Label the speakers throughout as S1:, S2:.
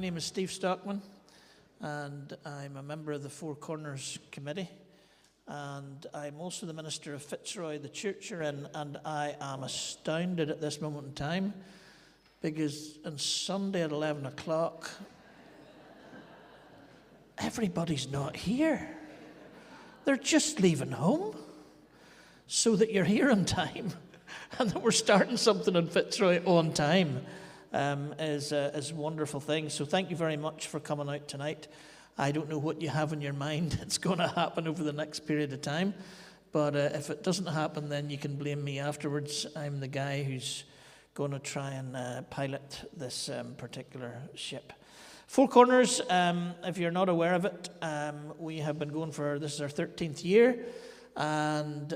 S1: name is Steve Stockman, and I'm a member of the Four Corners Committee, and I'm also the minister of Fitzroy, the church you're in, and I am astounded at this moment in time because on Sunday at 11 o'clock, everybody's not here. They're just leaving home so that you're here on time and that we're starting something in Fitzroy on time. Is a wonderful thing. So thank you very much for coming out tonight. I don't know what you have in your mind it's going to happen over the next period of time, but if it doesn't happen, then you can blame me afterwards. I'm the guy who's going to try and pilot this particular ship. Four Corners, if you're not aware of it, we have been going for, this is our 13th year, and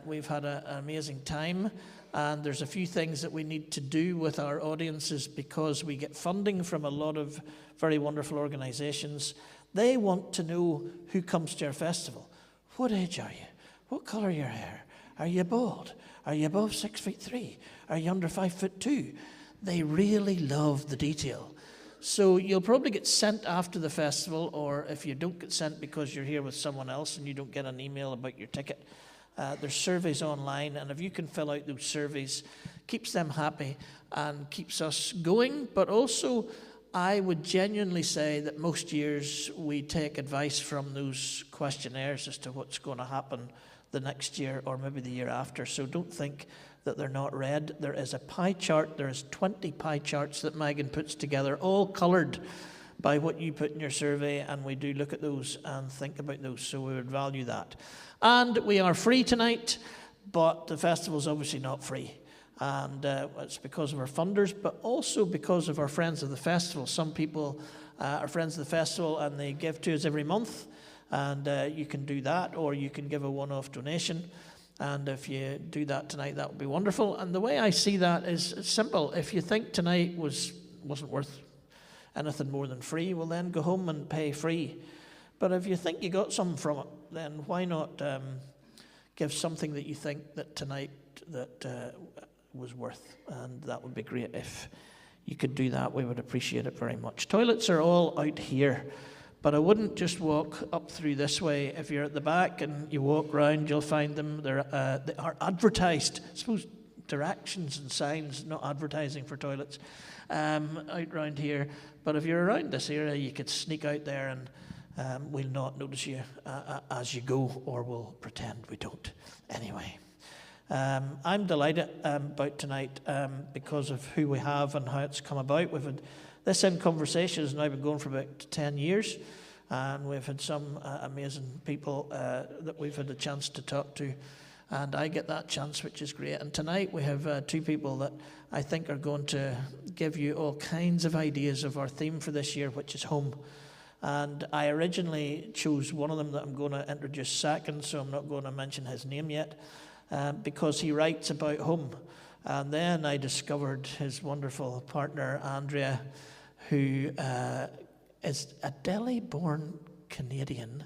S1: we've had an amazing time. And there's a few things that we need to do with our audiences because we get funding from a lot of very wonderful organizations. They want to know who comes to our festival. What age are you? What color your hair? Are you bald? Are you above 6'3"? Are you under 5'2"? They really love the detail. So you'll probably get sent after the festival, or if you don't get sent because you're here with someone else and you don't get an email about your ticket, there's surveys online, and if you can fill out those surveys, keeps them happy and keeps us going. But also, I would genuinely say that most years we take advice from those questionnaires as to what's going to happen the next year or maybe the year after. So don't think that they're not read. There is a pie chart. There is 20 pie charts that Megan puts together, all coloured by what you put in your survey, and we do look at those and think about those, so we would value that. And we are free tonight, but the festival's obviously not free. And it's because of our funders, but also because of our friends of the festival. Some people are friends of the festival and they give to us every month, and you can do that, or you can give a one-off donation. And if you do that tonight, that would be wonderful. And the way I see that is simple. If you think tonight wasn't worth anything more than free, well then go home and pay free. But if you think you got something from it, then why not give something that you think that tonight that was worth? And that would be great if you could do that. We would appreciate it very much. Toilets are all out here, but I wouldn't just walk up through this way. If you're at the back and you walk round, you'll find them. They are advertised. I suppose directions and signs, not advertising for toilets, out round here. But if you're around this area, you could sneak out there and we'll not notice you as you go, or we'll pretend we don't. Anyway, I'm delighted about tonight because of who we have and how it's come about. We've had this in conversation has now been going for about 10 years, and we've had some amazing people that we've had a chance to talk to, and I get that chance, which is great. And tonight we have two people that I think are going to give you all kinds of ideas of our theme for this year, which is home. And I originally chose one of them that I'm going to introduce second, so I'm not going to mention his name yet, because he writes about home. And then I discovered his wonderful partner, Andrea, who is a Delhi-born Canadian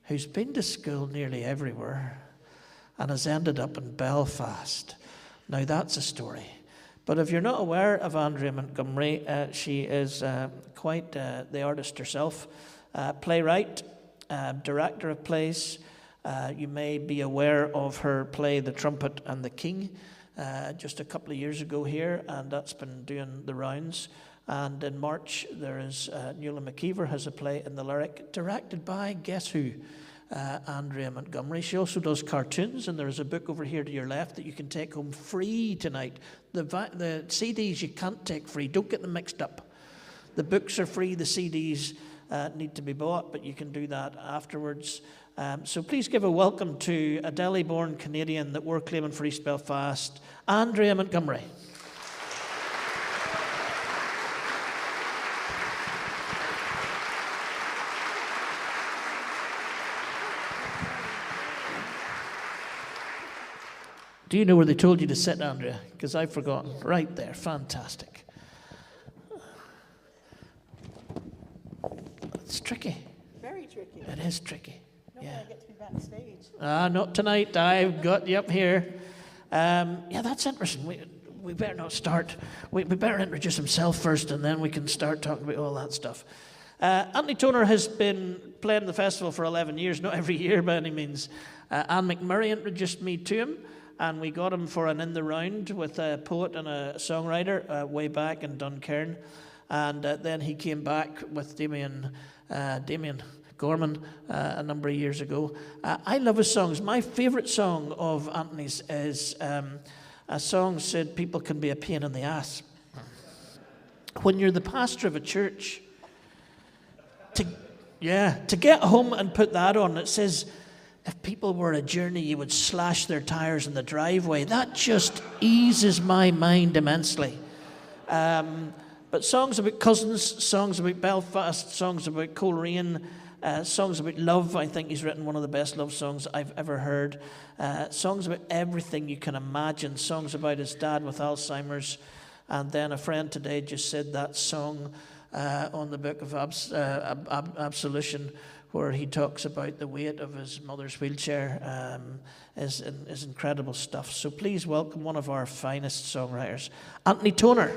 S1: who's been to school nearly everywhere and has ended up in Belfast. Now that's a story. But if you're not aware of Andrea Montgomery, she is quite the artist herself, playwright, director of plays. You may be aware of her play The Trumpet and the King just a couple of years ago here, and that's been doing the rounds. And in March, there is Nuala McKeever has a play in the Lyric, directed by, guess who? Andrea Montgomery. She also does cartoons, and there is a book over here to your left that you can take home free tonight. The CDs you can't take free. Don't get them mixed up. The books are free. The CDs need to be bought, but you can do that afterwards. So please give a welcome to a Delhi-born Canadian that we're claiming for East Belfast, Andrea Montgomery. Do you know where they told you to sit, Andrea? Because I've forgotten. Right there. Fantastic. It's tricky.
S2: Very tricky.
S1: It is tricky.
S2: Yeah. I get to be backstage.
S1: Not tonight. I've got you up here. Yeah, that's interesting. we better not start. We better introduce himself first, and then we can start talking about all that stuff. Anthony Toner has been playing the festival for 11 years, not every year by any means. Anne McMurray introduced me to him, and we got him for an In the Round with a poet and a songwriter way back in Duncairn. And then he came back with Damien Gorman a number of years ago. I love his songs. My favourite song of Anthony's is a song said people can be a pain in the ass. When you're the pastor of a church, to get home and put that on, it says, if people were a journey, you would slash their tires in the driveway. That just eases my mind immensely. But songs about cousins, songs about Belfast, songs about Coleraine, songs about love. I think he's written one of the best love songs I've ever heard. Songs about everything you can imagine. Songs about his dad with Alzheimer's. And then a friend today just said that song on the Book of Absolution, where he talks about the weight of his mother's wheelchair, is incredible stuff. So please welcome one of our finest songwriters, Anthony Toner.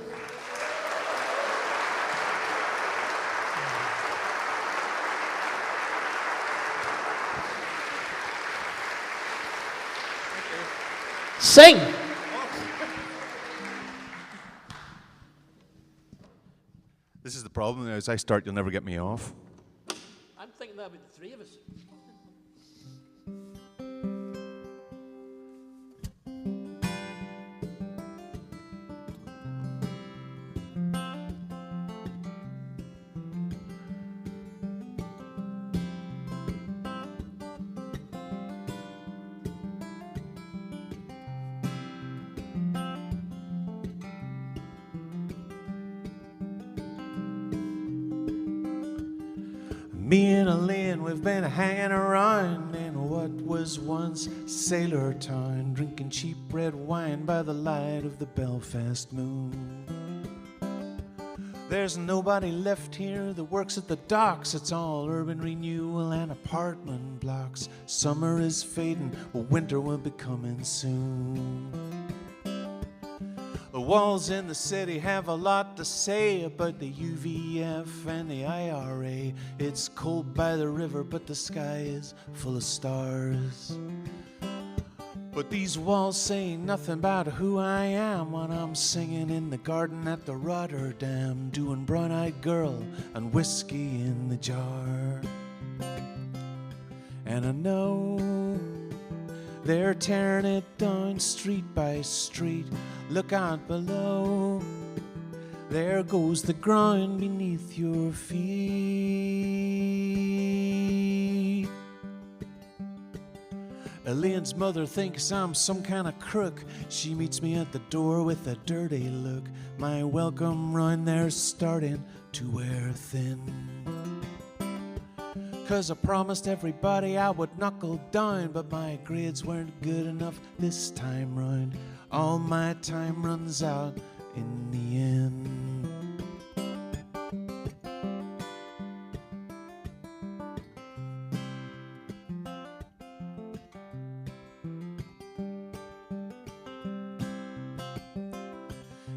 S1: Sing!
S3: This is the problem. As I start, you'll never get me off.
S1: I'm thinking that about the three of us.
S4: Me and Elaine, we've been hanging around in what was once Sailor Town, drinking cheap red wine by the light of the Belfast moon. There's nobody left here that works at the docks. It's all urban renewal and apartment blocks. Summer is fading, but winter will be coming soon. The walls in the city have a lot to say about the UVF and the IRA. It's cold by the river, but the sky is full of stars. But these walls say nothing about who I am when I'm singing in the garden at the Rotterdam, doing Brown-Eyed Girl and whiskey in the jar. And I know they're tearing it down street by street. Look out below, there goes the ground beneath your feet. Elaine's mother thinks I'm some kind of crook. She meets me at the door with a dirty look. My welcome round there's starting to wear thin. 'Cause I promised everybody I would knuckle down, but my grades weren't good enough this time round. All my time runs out in the end.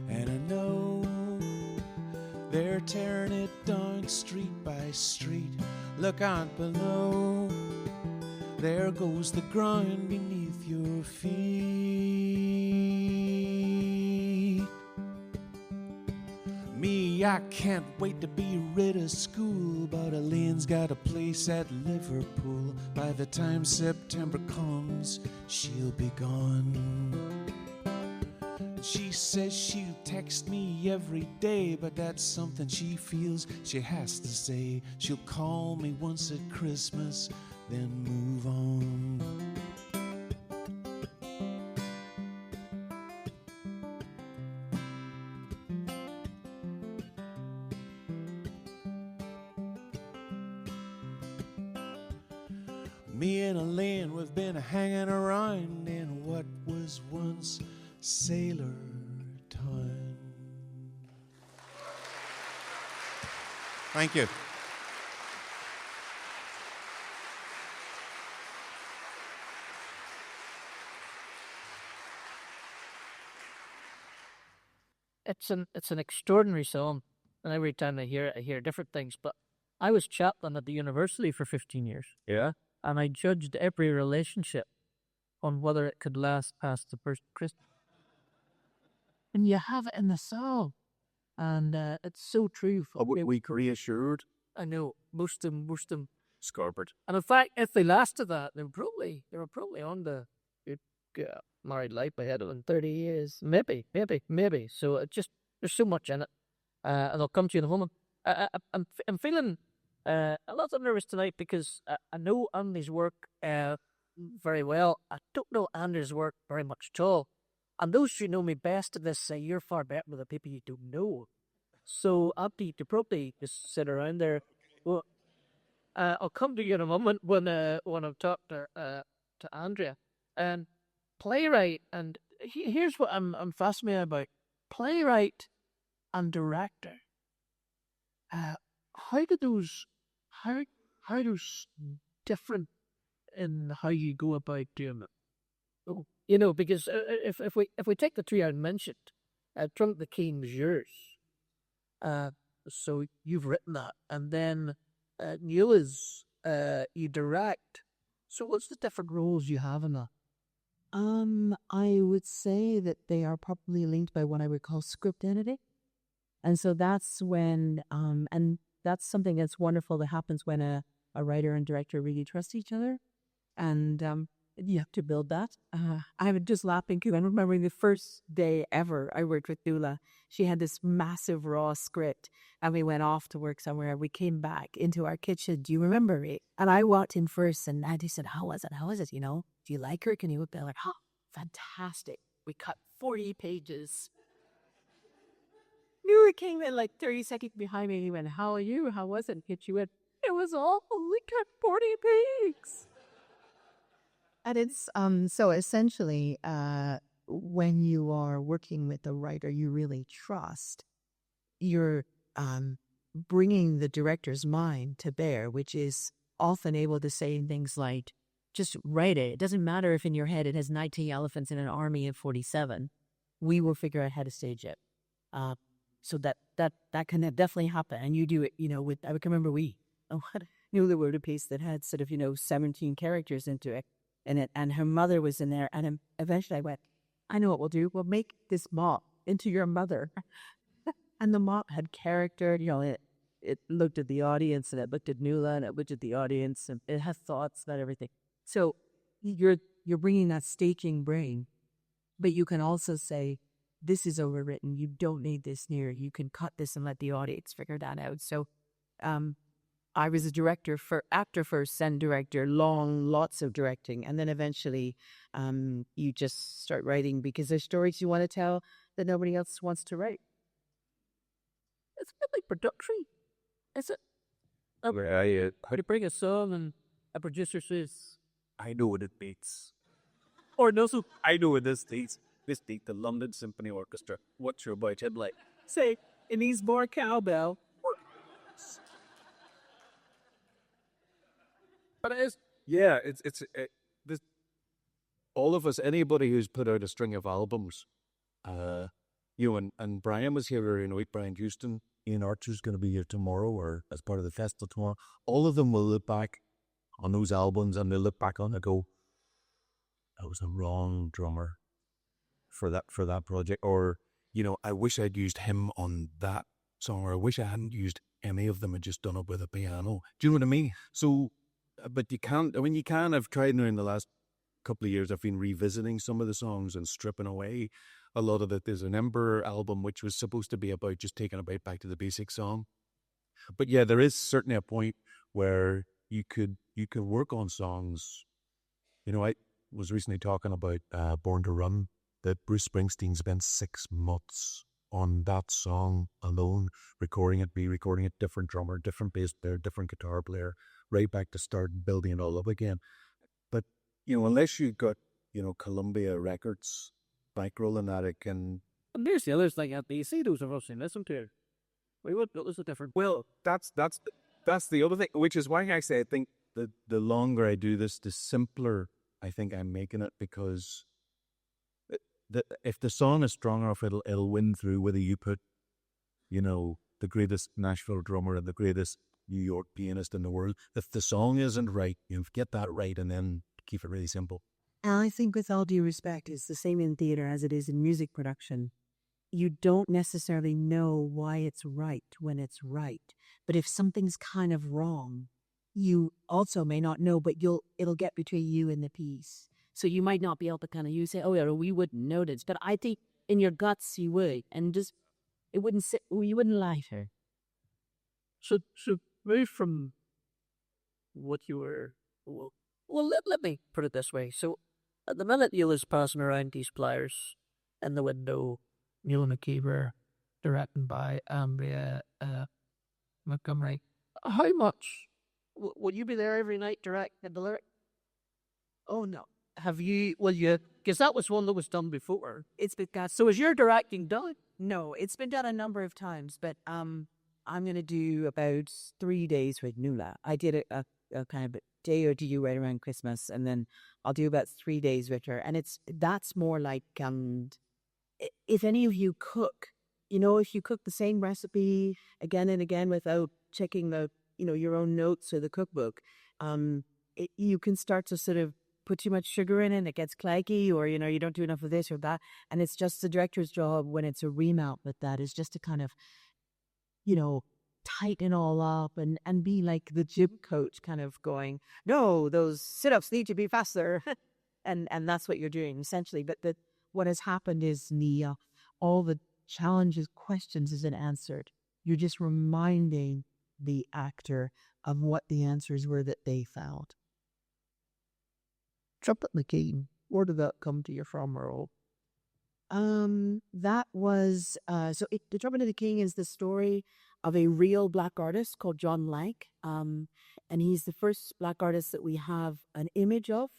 S4: And I know they're tearing it down street by street. Look out below, there goes the ground beneath your feet. Me, I can't wait to be rid of school, but Elaine's got a place at Liverpool. By the time September comes, she'll be gone. She says she'll text me every day, but that's something she feels she has to say. She'll call me once at Christmas, then move on. Me and Elaine, we've been hanging around in what was once Sailor Town.
S3: Thank you.
S1: it's an extraordinary song, and every time I hear it, I hear different things. But I was chaplain at the university for 15 years.
S5: Yeah.
S1: And I judged every relationship on whether it could last past the first Christmas. And you have it in the song, and it's so true.
S5: We reassured.
S1: I know most of them.
S5: Scarpered.
S1: And in fact, if they lasted that, they were probably on the married life ahead of them 30 years, maybe. So there's so much in it, and I'll come to you in a moment. I'm feeling a lot nervous tonight because I know Andy's work very well. I don't know Andy's work very much at all. And those who know me best at this say you're far better than the people you don't know. So Andy, to probably just sit around there. Well, I'll come to you in a moment when I've talked to Andrea. And playwright, and here's what I'm fascinated about: playwright and director. How those different in how you go about doing it? Oh, because if we take the three I mentioned, Trunk the King was yours. So you've written that, and then Neela's you direct. So what's the different roles you have in that?
S2: I would say that they are probably linked by what I would call script entity. And so that's when, and that's something that's wonderful that happens when a writer and director really trust each other. And you have to build that. I'm just laughing because I'm remembering the first day ever I worked with Dula. She had this massive raw script and we went off to work somewhere. We came back into our kitchen. Do you remember me? And I walked in first and Auntie said, how was it? Do you like her? Can you whip it? Like, fantastic. We cut 40 pages. Nura came in like 30 seconds behind me. He went, how are you? How was it? And she went, it was awful. We cut 40 pages.
S6: And it's so essentially when you are working with a writer you really trust, you're bringing the director's mind to bear, which is often able to say things like, just write it. It doesn't matter if in your head it has 19 elephants in an army of 47. We will figure out how to stage it. So that can definitely happen. And you do it, with, I can remember there were a piece that had sort of, 17 characters into it. And her mother was in there, and eventually I went, I know what we'll do. We'll make this mop into your mother. And the mop had character, it looked at the audience, and it looked at Nuala, and it looked at the audience, and it had thoughts about everything. So you're bringing that staging brain, but you can also say, this is overwritten. You don't need this near. You can cut this and let the audience figure that out. So I was a director actor first, then director, lots of directing. And then eventually you just start writing because there's stories you want to tell that nobody else wants to write.
S1: It's a bit like production, is it?
S5: How
S1: do you bring a song and a producer says,
S5: I know what it means.
S1: Or no, so
S5: I know what this needs. This needs the London Symphony Orchestra. What's your budget like?
S1: Say, it needs more cowbell.
S5: But it is. Yeah, it's this. All of us, anybody who's put out a string of albums, and Brian was here earlier in the week. Brian Houston, Ian Archer's going to be here tomorrow, or as part of the festival tomorrow. All of them will look back on those albums, and they'll look back on it and go, "I was the wrong drummer for that project," or I wish I'd used him on that song, or I wish I hadn't used any of them and just done it with a piano. Do you know what I mean? So. But you can't, I've tried now in the last couple of years, I've been revisiting some of the songs and stripping away a lot of it. There's an Ember album, which was supposed to be about just taking a bit back to the basic song. But yeah, there is certainly a point where you could work on songs. I was recently talking about Born to Run, that Bruce Springsteen spent 6 months on that song alone, recording it, re-recording it, different drummer, different bass player, different guitar player, right back to start building it all up again. But, unless you got, Columbia Records bankrolling that, it can...
S1: And there's the others like that. You see those of us who listen to it. What was a different...
S5: Well, that's the other thing, which is why I say I think the longer I do this, the simpler I think I'm making it, because if the song is strong enough, it'll win through. Whether you put, the greatest Nashville drummer and the greatest New York pianist in the world, if the song isn't right, you get that right, and then keep it really simple.
S2: And I think, with all due respect, it's the same in theater as it is in music production. You don't necessarily know why it's right when it's right. But if something's kind of wrong, you also may not know, but it'll get between you and the piece. So you might not be able to you say, oh yeah, we wouldn't notice. But I think in your guts you would. And just, you wouldn't lie to her.
S1: So move from what you were... Well, let me put it this way. So at the minute Neil is passing around these pliers in the window, Neil McKeever, directed by Andrea Montgomery. How much will you be there every night directing the lyric? Oh no. Have you? Will you? Because that was one that was done before.
S2: It's been got.
S1: So is your directing done?
S2: No, it's been done a number of times, but I'm going to do about 3 days with Nuala. I did a kind of a day or two right around Christmas, and then I'll do about 3 days with her. And that's more like if any of you cook, if you cook the same recipe again and again without checking the your own notes or the cookbook, you can start to sort of put too much sugar in it and it gets claggy, or you don't do enough of this or that. And it's just the director's job when it's a remount with that is just to kind of tighten all up and be like the gym coach, kind of going, no, those sit-ups need to be faster. and that's what you're doing essentially. But what has happened is all the challenges, questions isn't answered. You're just reminding the actor of what the answers were that they found.
S1: Trumpet in the Keen. Where did that come to you from, Earl?
S2: That was The Trumpet of the King is the story of a real black artist called John Lank, and he's the first black artist that we have an image of,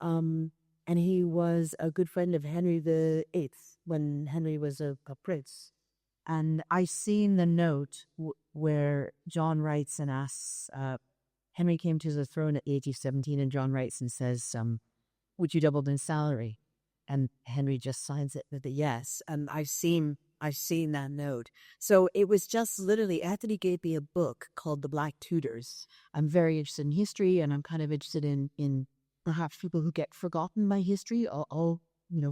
S2: and he was a good friend of Henry VIII when Henry was a prince. And I seen the note where John writes and asks, Henry came to the throne at the age of 17, and John writes and says, would you double in salary? And Henry just signs it with a yes. And I've seen that note. So it was just literally, Anthony gave me a book called The Black Tudors. I'm very interested in history, and I'm kind of interested in perhaps people who get forgotten by history, all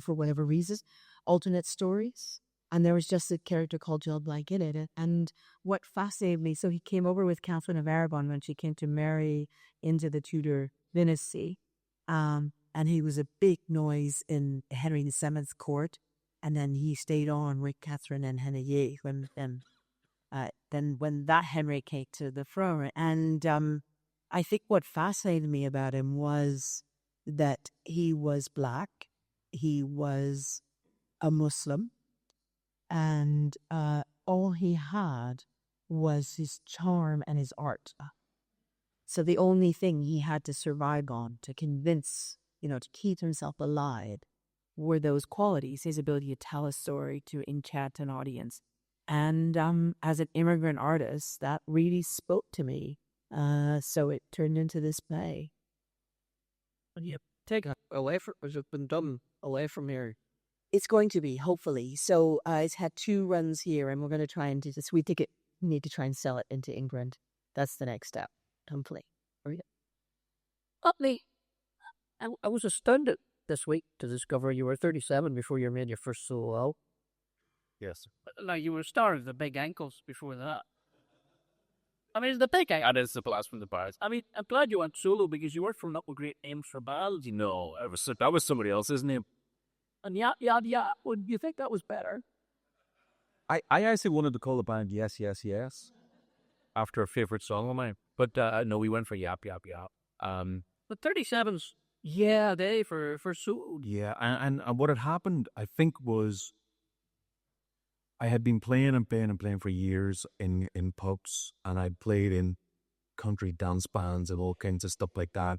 S2: for whatever reasons, alternate stories. And there was just a character called John Blank in it. And what fascinated me, so he came over with Catherine of Aragon when she came to marry into the Tudor dynasty. And he was a big noise in Henry VII's court. And then he stayed on with Catherine and Henry when that Henry came to the throne. And I think what fascinated me about him was that he was black, he was a Muslim, and all he had was his charm and his art. So the only thing he had to survive on, to convince, to keep himself alive, were those qualities, his ability to tell a story, to enchant an audience. And as an immigrant artist, that really spoke to me. So it turned into this play.
S1: And you take it away from, has it been done away from here?
S2: It's going to be, hopefully. So it's had 2 runs here, and we're going to try and do this. We think we need to try and sell it into England. That's the next step, hopefully.
S1: Utley, I was astounded this week to discover you were 37 before you made your first solo album.
S5: Yes.
S1: Now, you were a star of the Big Ankles before that. I mean, the Big Ankles.
S5: That is the blast from the past.
S1: I mean, I'm glad you went solo because you weren't from up with great names for bands.
S5: No, that was somebody else's name.
S1: And yeah, would you think that was better?
S5: I actually wanted to call the band Yes, Yes, Yes after a favourite song of mine. But no, we went for Yap, Yap, Yap.
S1: But 37's, day for solo.
S5: Yeah, and what had happened, I think, was I had been playing for years in pubs, and I'd played in country dance bands and all kinds of stuff like that.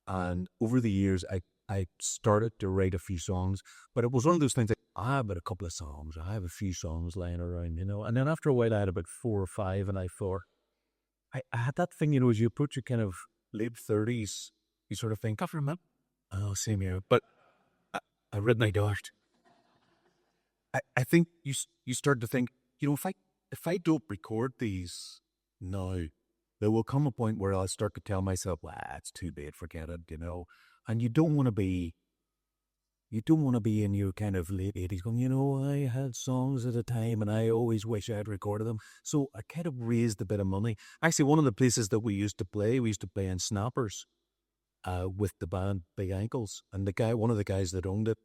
S5: And over the years, I started to write a few songs, but it was one of those things like, I have a couple of songs, I have a few songs lying around, And then after a while, I had about 4 or 5, and I thought, I had that thing, as you approach your kind of late 30s, you sort of think,
S1: Cover him up.
S5: oh, same here. But I read my dart. I think you start to think, if I don't record these now, there will come a point where I'll start to tell myself, well, it's too late, forget it, And you don't want to be in your kind of late 80s going, I had songs at a time and I always wish I had recorded them. So I kind of raised a bit of money. Actually, one of the places that we used to play in Snappers with the band Big Ankles. And one of the guys that owned it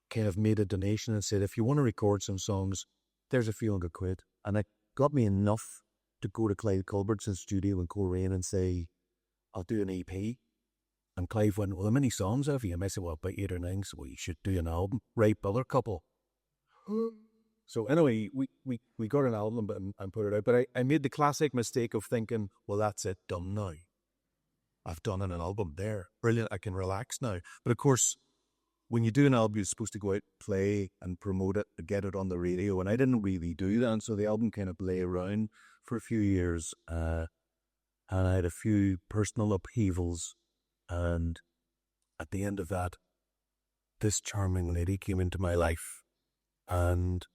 S5: kind of made a donation and said, if you want to record some songs, there's a few £100. And it got me enough to go to Clive Culbertson's studio in Coleraine and say, I'll do an EP. And Clive went, well, how many songs have you? And I said, well, about 8 or 9. So you should do an album. Right, other couple. So anyway, we got an album and put it out. But I made the classic mistake of thinking, well, that's it, done now. I've done an album there. Brilliant, I can relax now. But of course, when you do an album, you're supposed to go out, play and promote it, get it on the radio. And I didn't really do that. And so the album kind of lay around for a few years. And I had a few personal upheavals. And at the end of that, this charming lady came into my life. And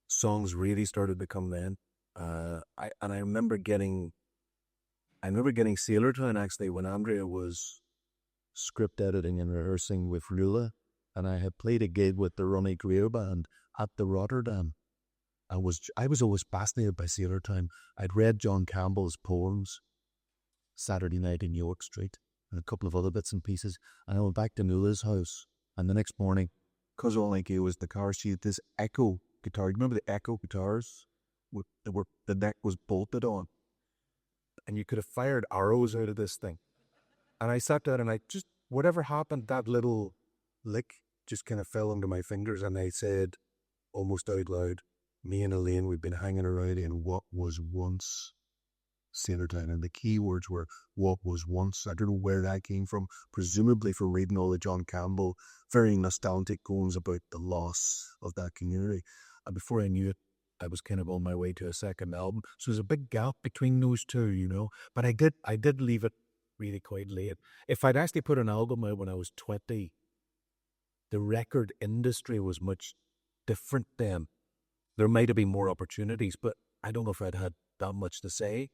S5: songs really started to come then. I remember getting Sailor Town actually when Andrea was script editing and rehearsing with Rula, and I had played a gig with the Ronnie Greer band at the Rotterdam. I was always fascinated by Sailor Town. I'd read John Campbell's poems, Saturday Night in York Street, and a couple of other bits and pieces, and I went back to Nula's house, and the next morning, because all I knew was the car, she had this Echo guitar. You remember the Echo guitars? The neck was bolted on, and you could have fired arrows out of this thing. And I sat down and I just, whatever happened, that little lick just kind of fell under my fingers. And I said, almost out loud, me and Elaine, we've been hanging around in what was once Sailor Town. And the key words were what was once. I don't know where that came from, presumably from reading all the John Campbell, very nostalgic goings about the loss of that community. And before I knew it, I was kind of on my way to a second album. So there's a big gap between those two, But I did leave it really quite late. If I'd actually put an album out when I was 20, the record industry was much different then. There might have been more opportunities, but I don't know if I'd had that much to say.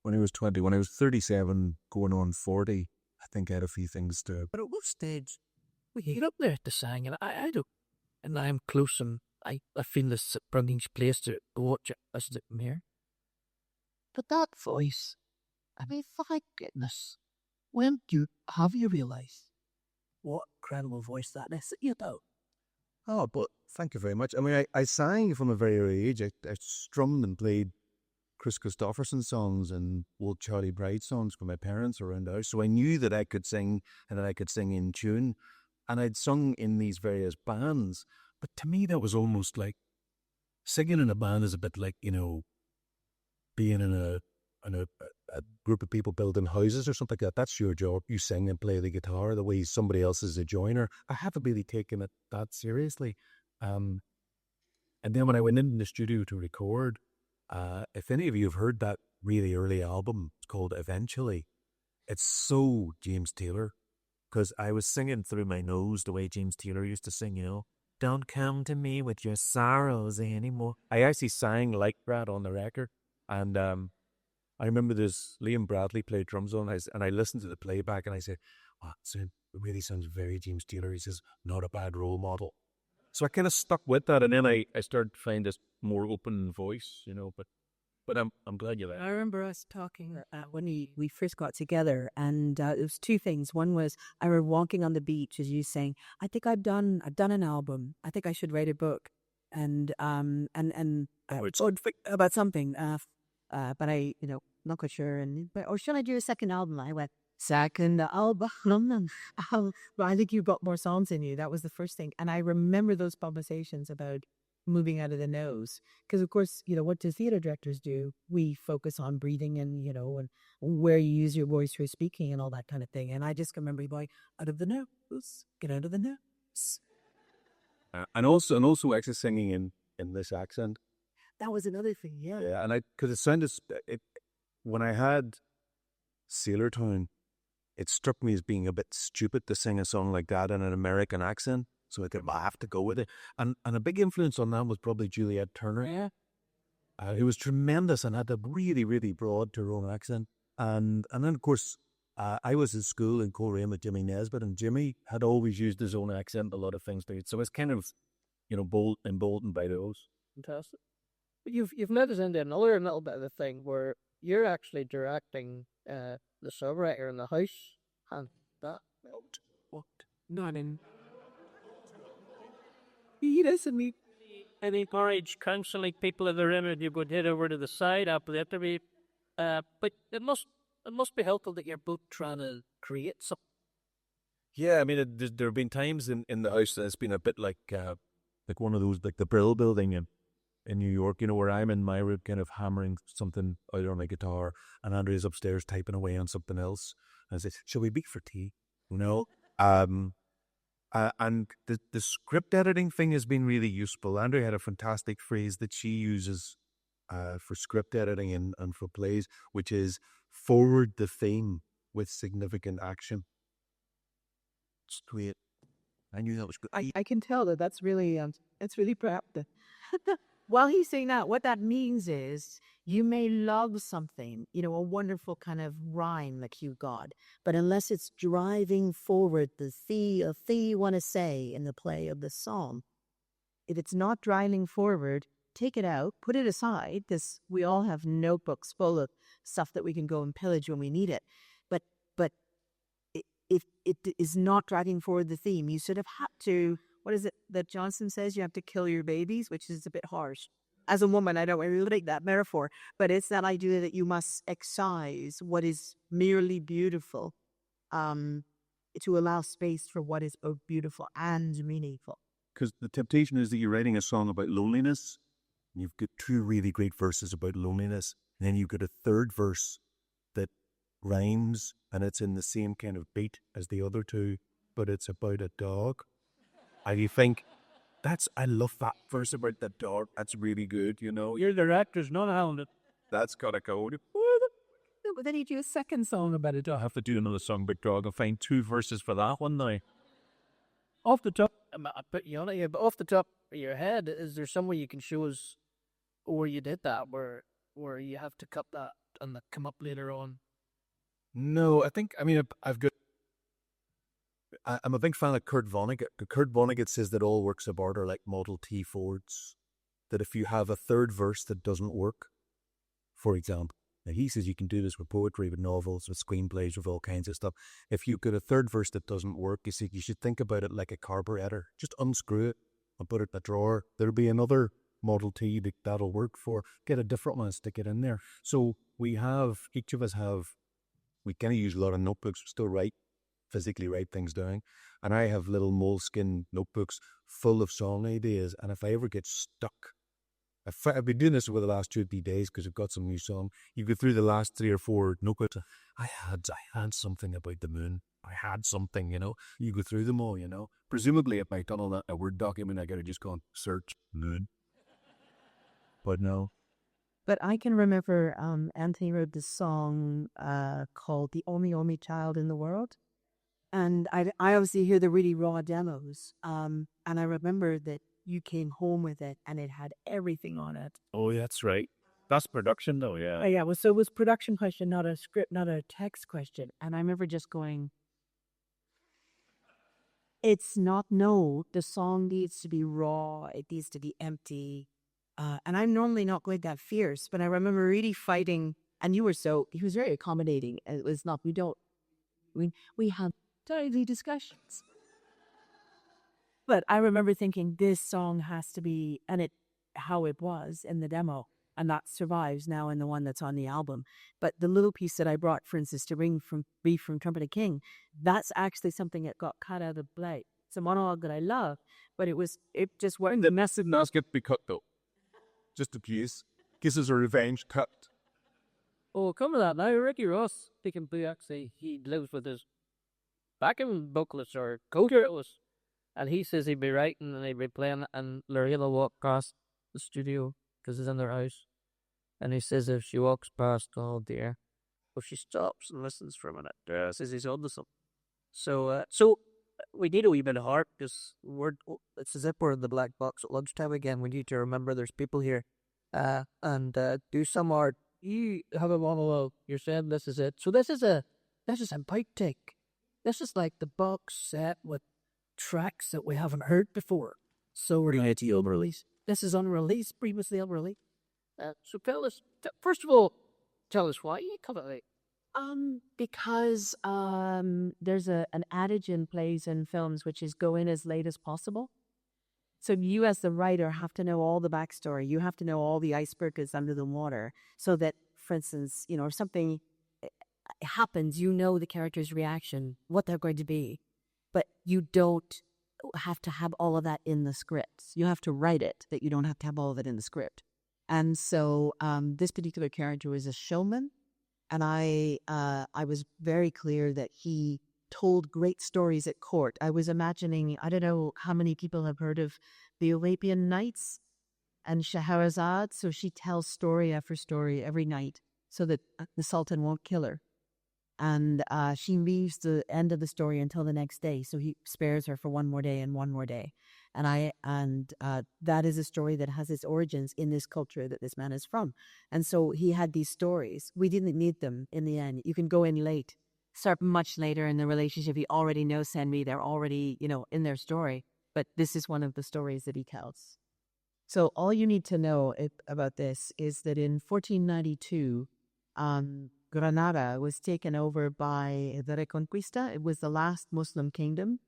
S4: When I was 20, when I was 37, going on 40, I think I had a few things to...
S1: But at what stage we get up there to sing, and I don't, and I'm close, and I feel this bringing place to watch it as it here. But that voice, I mean, my goodness, when have you realised what incredible voice that is?
S4: Oh, but thank you very much. I mean, I sang from a very early age. I strummed and played Chris Christopherson songs and old Charlie Bride songs for my parents around the house. So I knew that I could sing and that I could sing in tune. And I'd sung in these various bands. But to me, that was almost like singing in a band is a bit like, being in a group of people building houses or something like that. That's your job. You sing and play the guitar the way somebody else is a joiner. I haven't really taken it that seriously. And then when I went into the studio to record, if any of you have heard that really early album, it's called Eventually. It's so James Taylor, because I was singing through my nose the way James Taylor used to sing, Don't come to me with your sorrows anymore. I actually sang like that on the record. And I remember this Liam Bradley played drums on, and I listened to the playback and I said, wow, it really sounds very James Taylor. He says, not a bad role model. So I kind of stuck with that, and then I started to find this more open voice, but I'm glad you're there.
S2: I remember us talking when we first got together, and it was two things. One was I were walking on the beach as you saying, I think I've done an album. I think I should write a book, and about something. But I, not quite sure. Or should I do a second album? I went, second album. But I think you've got more songs in you. That was the first thing. And I remember those conversations about moving out of the nose. Because, of course, what do theatre directors do? We focus on breathing and, and where you use your voice for speaking and all that kind of thing. And I just can remember going, out of the nose, get out of the nose.
S5: And also actually singing in this accent.
S2: That was another thing, yeah.
S5: Yeah, and because it sounded, when I had Sailor Town, it struck me as being a bit stupid to sing a song like that in an American accent. So I have to go with it. And a big influence on that was probably Juliet Turner, who was tremendous and had a really, really broad Tyrone accent. And then, of course, I was in school in Coleraine with Jimmy Nesbitt, and Jimmy had always used his own accent a lot of things too. So it's kind of, emboldened by those.
S7: Fantastic. But you've led us into another little bit of the thing where you're actually directing the songwriter in the house, and that what? Not in. He doesn't need any encourage counselling people in the room, and you go head over to the side after the interview. But it must be helpful that you're both trying to create something.
S5: Yeah, I mean, there have been times in the house that it's been a bit like one of those, like the Brill Building in New York, where I'm in my room kind of hammering something out on my guitar, and Andrea's upstairs typing away on something else. And I say, shall we meet for tea? And the script editing thing has been really useful. Andrea had a fantastic phrase that she uses for script editing and for plays, which is forward the theme with significant action. It's great. I knew that was good.
S6: I can tell that's really it's really perhaps while he's saying that, what that means is you may love something, a wonderful kind of rhyme like you got, but unless it's driving forward the thing you want to say in the play of the song, if it's not driving forward, take it out, put it aside, because we all have notebooks full of stuff that we can go and pillage when we need it. But if it is not driving forward the theme, you sort of have to, what is it that Johnson says? You have to kill your babies, which is a bit harsh. As a woman, I don't really like that metaphor, but it's that idea that you must excise what is merely beautiful to allow space for what is both beautiful and meaningful.
S5: Because the temptation is that you're writing a song about loneliness, and you've got two really great verses about loneliness, and then you've got a third verse that rhymes, and it's in the same kind of beat as the other two, but it's about a dog. And you think, I love that verse about the dog. That's really good,
S7: You're the director's not having it.
S5: That's gotta go.
S6: But then you do a second song about it.
S5: I'll have to do another song about dog. I'll find two verses for that one now.
S7: Off the top, I put you on it here, but off the top of your head, is there some way you can show us where you did that, where you have to cut that and come up later on?
S5: No, I'm a big fan of Kurt Vonnegut. Kurt Vonnegut says that all works of art are like Model T Fords. That if you have a third verse that doesn't work, for example, now he says you can do this with poetry, with novels, with screenplays, with all kinds of stuff. If you've got a third verse that doesn't work, you should think about it like a carburetor. Just unscrew it and put it in a drawer. There'll be another Model T that'll work for. Get a different one and stick it in there. So each of us we kind of use a lot of notebooks, still physically write things down. And I have little moleskin notebooks full of song ideas. And if I ever get stuck, I've been doing this over the last 2 or 3 days because I've got some new song. You go through the last 3 or 4 notebooks. I had something about the moon. I had something, You go through them all, Presumably, if I done all that a Word document, I could have just gone search moon. But no.
S6: But I can remember Anthony wrote this song called "The Only Child in the World," and I obviously hear the really raw demos. And I remember that you came home with it, and it had everything on it.
S5: Oh, that's right. That's production, though. Yeah.
S6: Oh, yeah. Well, so it was production question, not a script, not a text question. And I remember just going, "It's not the song needs to be raw. It needs to be empty." And I'm normally not quite that fierce, but I remember really fighting, and he was very accommodating. It was not, we had daily discussions. But I remember thinking this song has to be, and how it was in the demo, and that survives now in the one that's on the album. But the little piece that I brought, for instance, to bring from Trumpet and King, that's actually something that got cut out of the play. It's a monologue that I love, but it just wasn't.
S5: The mess didn't ask it to be cut, though. Just a case. Kisses are revenge cut.
S7: Oh, come to that now. Ricky Ross, speaking blue, actually, he lives with his backing vocalist or co-guitarist, and he says he'd be writing and he'd be playing it, and Lorraine will walk past the studio because it's in their house, and he says if she walks past, oh dear, if she stops and listens for a minute, says he's on to something. So we need a wee bit of heart because it's as if we're in the black box at lunchtime again. We need to remember there's people here, and do some art. You have a monologue. You're saying this is it. So this is a bite take. This is like the box set with tracks that we haven't heard before. So we're going to release. This is unreleased, previously unreleased. So tell us, first of all, tell us why you come out.
S2: Because there's an adage in plays and films which is go in as late as possible. So you as the writer have to know all the backstory. You have to know all the iceberg is under the water so that, for instance, if something happens, you know the character's reaction, what they're going to be. But you don't have to have all of that in the script. You have to write it, that you don't have to have all of it in the script. And so this particular character was a showman. And I was very clear that he told great stories at court. I was imagining, I don't know how many people have heard of the Arabian Nights and Scheherazade. So she tells story after story every night so that the Sultan won't kill her. And she leaves the end of the story until the next day. So he spares her for one more day and one more day. And that is a story that has its origins in this culture that this man is from. And so he had these stories. We didn't need them in the end. You can go in late, start much later in the relationship. You already know Senri. They're already, in their story. But this is one of the stories that he tells. So all you need to know about this is that in 1492, Granada was taken over by the Reconquista. It was the last Muslim kingdom.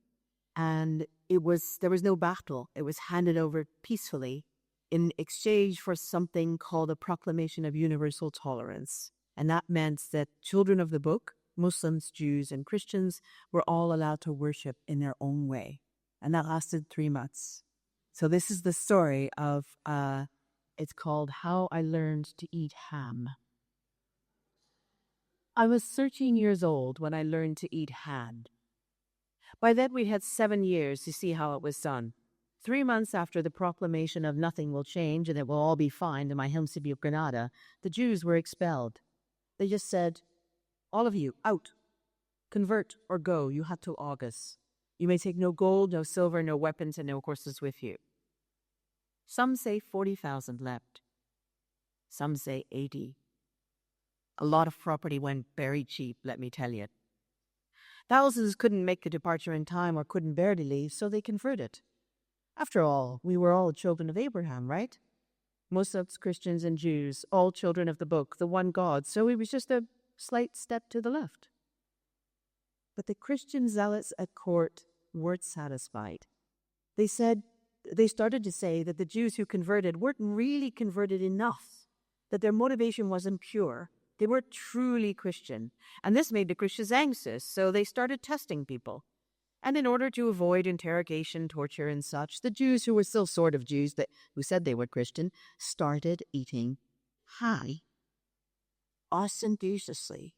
S2: And there was no battle. It was handed over peacefully in exchange for something called a Proclamation of Universal Tolerance. And that meant that children of the book, Muslims, Jews, and Christians, were all allowed to worship in their own way. And that lasted 3 months. So this is the story of, it's called How I Learned to Eat Ham. I was 13 years old when I learned to eat ham. By then we had 7 years to see how it was done. 3 months after the proclamation of nothing will change and it will all be fine in my home city of Granada, the Jews were expelled. They just said, all of you, out. Convert or go, you have till August. You may take no gold, no silver, no weapons, and no horses with you. Some say 40,000 left. Some say 80. A lot of property went very cheap, let me tell you. Thousands couldn't make the departure in time or couldn't bear to leave, so they converted. After all, we were all children of Abraham, right? Muslims, Christians, and Jews, all children of the book, the one God, so it was just a slight step to the left. But the Christian zealots at court weren't satisfied. They started to say that the Jews who converted weren't really converted enough, that their motivation wasn't pure. They weren't truly Christian, and this made the Christians anxious, so they started testing people. And in order to avoid interrogation, torture, and such, the Jews who were still sort of Jews, who said they were Christian, started eating ham. Ostentatiously,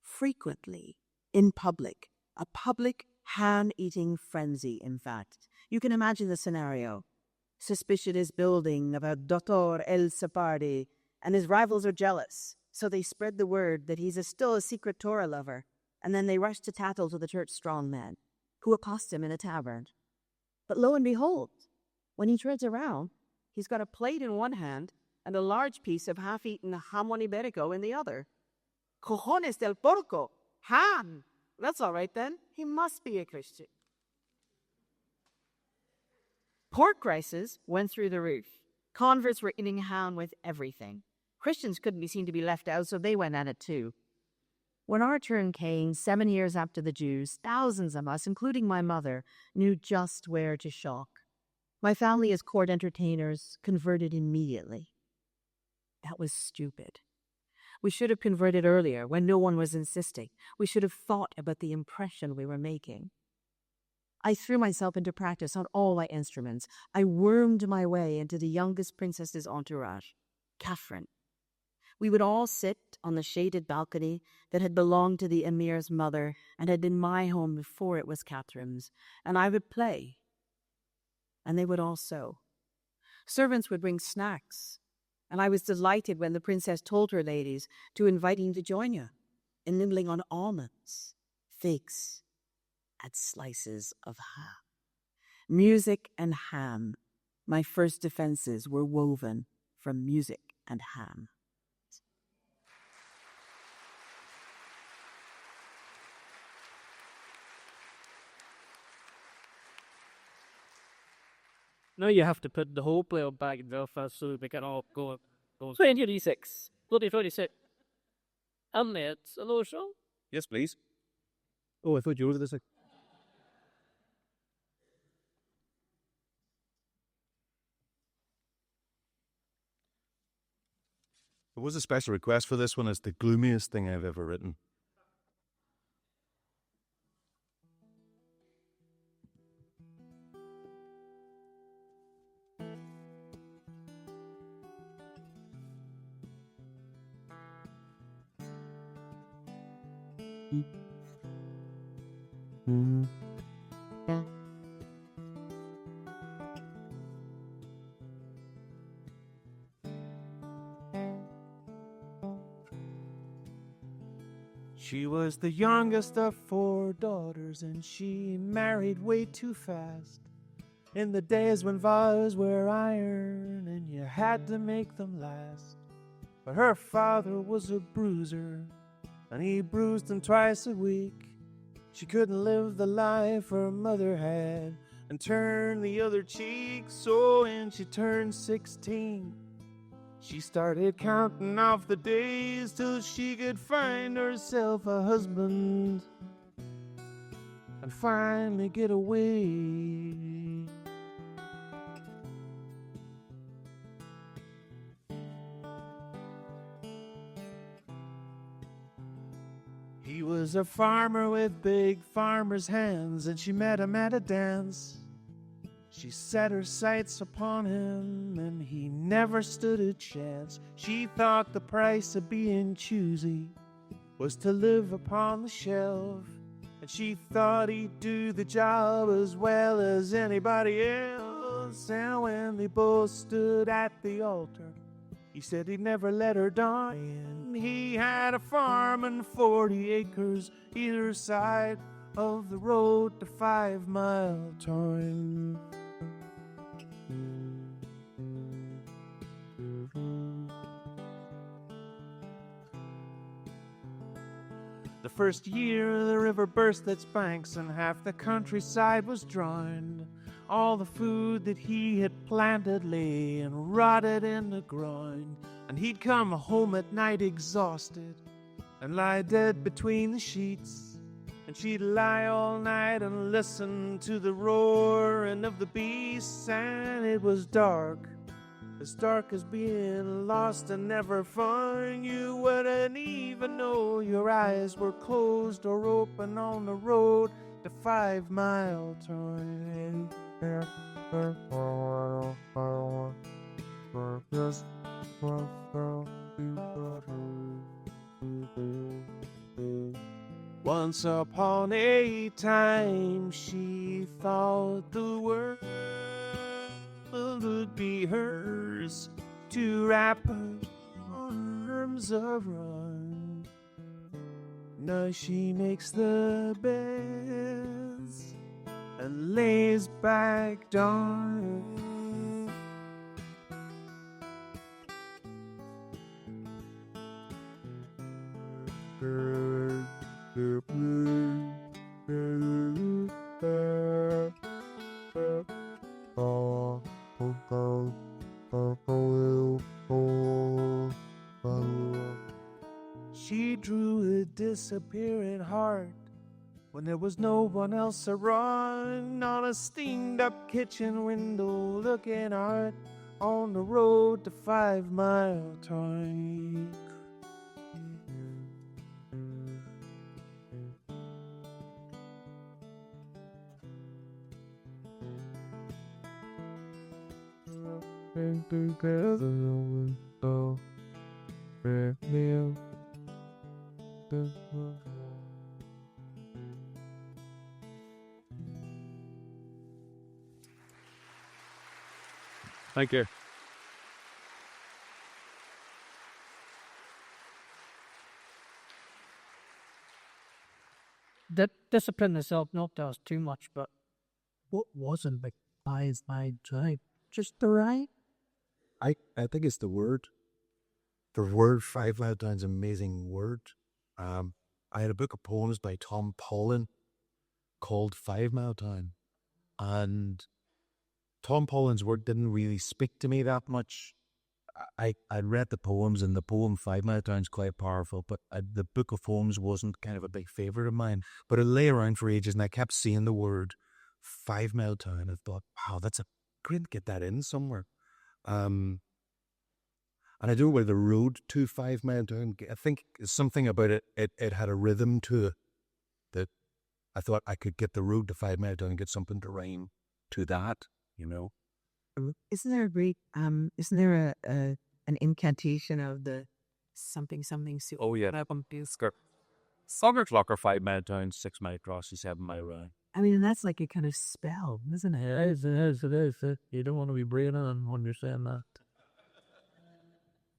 S2: frequently, in public. A public ham-eating frenzy, in fact. You can imagine the scenario. Suspicion is building about Dr. El Sephardi, and his rivals are jealous. So they spread the word that he's still a secret Torah lover, and then they rush to tattle to the church strongman, who accost him in a tavern. But lo and behold, when he turns around, he's got a plate in one hand and a large piece of half-eaten jamón ibérico in the other. Cojones del porco! Ham! That's all right then. He must be a Christian. Pork prices went through the roof. Converts were eating ham with everything. Christians couldn't be seen to be left out, so they went at it too. When our turn came, 7 years after the Jews, thousands of us, including my mother, knew just where to shock. My family as court entertainers converted immediately. That was stupid. We should have converted earlier, when no one was insisting. We should have thought about the impression we were making. I threw myself into practice on all my instruments. I wormed my way into the youngest princess's entourage, Catherine. We would all sit on the shaded balcony that had belonged to the emir's mother and had been my home before it was Catherine's, and I would play, and they would all sew. Servants would bring snacks, and I was delighted when the princess told her ladies to invite him to join her in nibbling on almonds, figs, at slices of ham. Music and ham. My first defenses were woven from music and ham.
S7: Now you have to put the whole play back in Belfast so we can all go. 2026. Bloody 26. And it's a little show.
S5: Yes, please. Oh, I thought you were over this.
S3: There was a special request for this one. It's the gloomiest thing I've ever written.
S4: She was the youngest of 4 daughters, and she married way too fast. In the days when vows were iron and you had to make them last. But her father was a bruiser, and he bruised him twice a week. She couldn't live the life her mother had and turn the other cheek. So when she turned 16, she started counting off the days till she could find herself a husband and finally get away. He was a farmer with big farmer's hands, and she met him at a dance. She set her sights upon him, and he never stood a chance. She thought the price of being choosy was to live upon the shelf, and she thought he'd do the job as well as anybody else. And when they both stood at the altar, he said he'd never let her down. He had a farm and 40 acres either side of the road to 5 Mile Town. The first year the river burst its banks and half the countryside was drowned. All the food that he had planted lay and rotted in the ground, and he'd come home at night exhausted and lie dead between the sheets. And she'd lie all night and listen to the roaring of the beasts, and it was dark as being lost and never found. You wouldn't even know your eyes were closed or open on the road to 5 Mile Town. Once upon a time, she thought the world would be hers to wrap her arms around. Now she makes the beds and lays back down. She drew a disappearing heart when there was no one else around, on a steamed up kitchen window looking out on the road to 5 Mile Town.
S5: Thank you.
S7: discipline myself not to ask too much, but what wasn't my time? Just the right?
S5: I think it's the word. The word 5 Mile Town's an amazing word. I had a book of poems by Tom Paulin called 5 Mile Town. And Tom Paulin's work didn't really speak to me that much. I read the poems, and the poem 5 Mile Town's quite powerful, but the book of poems wasn't kind of a big favourite of mine. But it lay around for ages, and I kept seeing the word 5 Mile Town. I thought, wow, that's a great, get that in somewhere. And I don't know where the road to 5 Mile Town, I think something about it had a rhythm to it that I thought I could get the road to 5 Mile Town and get something to rhyme to that, you know.
S6: Isn't there a great, isn't there an incantation of the something?
S5: Oh, yeah. Soccer clock or 5 Mile Town, 6 mile across, 7 mile round.
S6: I mean, that's like a kind of spell, isn't it?
S7: It is. You don't want to be brain on when you're saying that.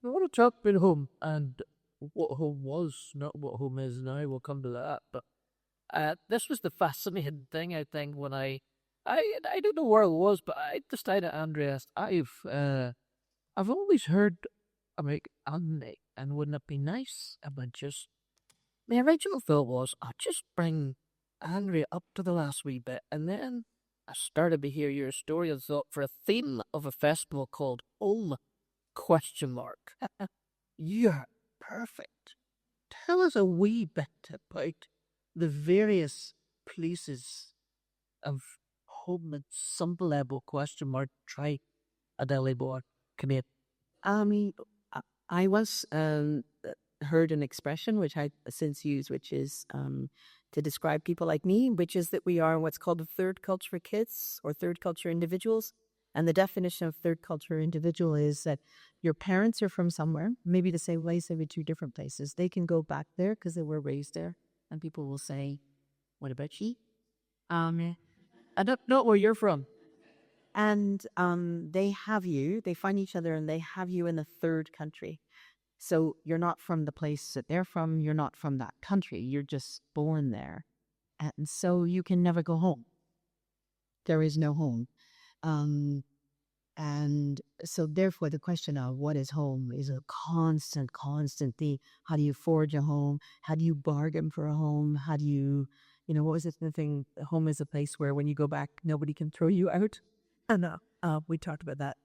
S7: I want to talk about home and what home was, not what home is now. We'll come to that. But this was the fascinating thing, I think, when I don't know where it was, but I decided, Andreas, I've always heard about Andy, and wouldn't it be nice if I just... My original thought was, I'll just bring Andrea up to the last wee bit, and then I started to hear your story and thought, for a theme of a festival called Home, ? You're perfect. Tell us a wee bit about the various places of home at some level ? Try a daily board. Commit.
S6: I once heard an expression which I since use, which is to describe people like me, which is that we are what's called a third culture kids or third culture individuals. And the definition of third culture individual is that your parents are from somewhere, maybe the same place, maybe two different places. They can go back there because they were raised there. And people will say, what about you?
S7: I don't know where you're from.
S6: And they find each other and they have you in the third country. So you're not from the place that they're from. You're not from that country. You're just born there. And so you can never go home. There is no home. And so therefore the question of what is home is a constant thing. How do you forge a home? How do you bargain for a home? How do you, what was it, the thing? Home is a place where when you go back, nobody can throw you out. And we talked about that,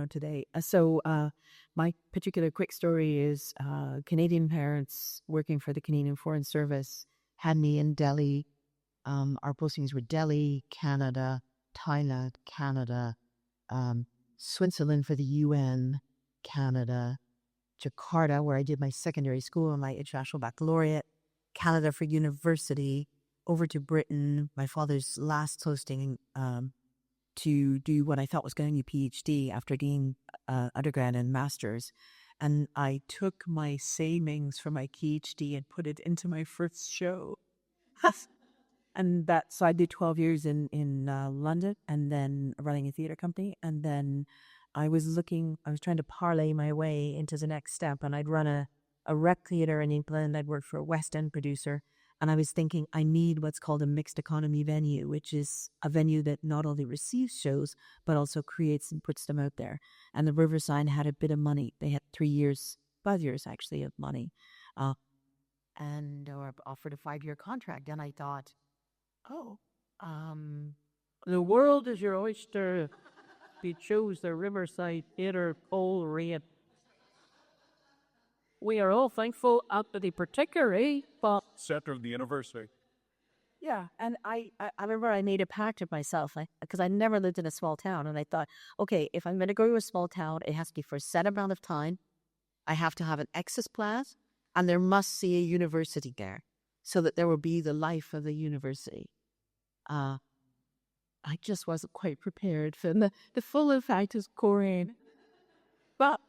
S6: today. So my particular quick story is Canadian parents working for the Canadian Foreign Service had me in Delhi. Our postings were Delhi, Canada, Thailand, Canada, Switzerland for the UN, Canada, Jakarta, where I did my secondary school and my international baccalaureate, Canada for university, over to Britain, my father's last posting to do what I thought was going to be PhD after doing undergrad and master's. And I took my savings for my PhD and put it into my first show. And so I did 12 years in London and then running a theatre company. And then I was trying to parlay my way into the next step. And I'd run a rec theatre in England. I'd worked for a West End producer. And I was thinking I need what's called a mixed economy venue, which is a venue that not only receives shows, but also creates and puts them out there. And the Riverside had a bit of money. They had 5 years actually of money. And were offered a 5-year contract. And I thought,
S7: the world is your oyster. We chose the Riverside Theatre Coleraine. We are all thankful at the particular but
S3: Center of the university.
S6: yeah. And I remember I made a pact with myself because I never lived in a small town. And I thought, okay, if I'm going to go to a small town, it has to be for a set amount of time. I have to have an access class and there must be a university there so that there will be the life of the university. I just wasn't quite prepared for the full effect of Coleraine.
S7: But,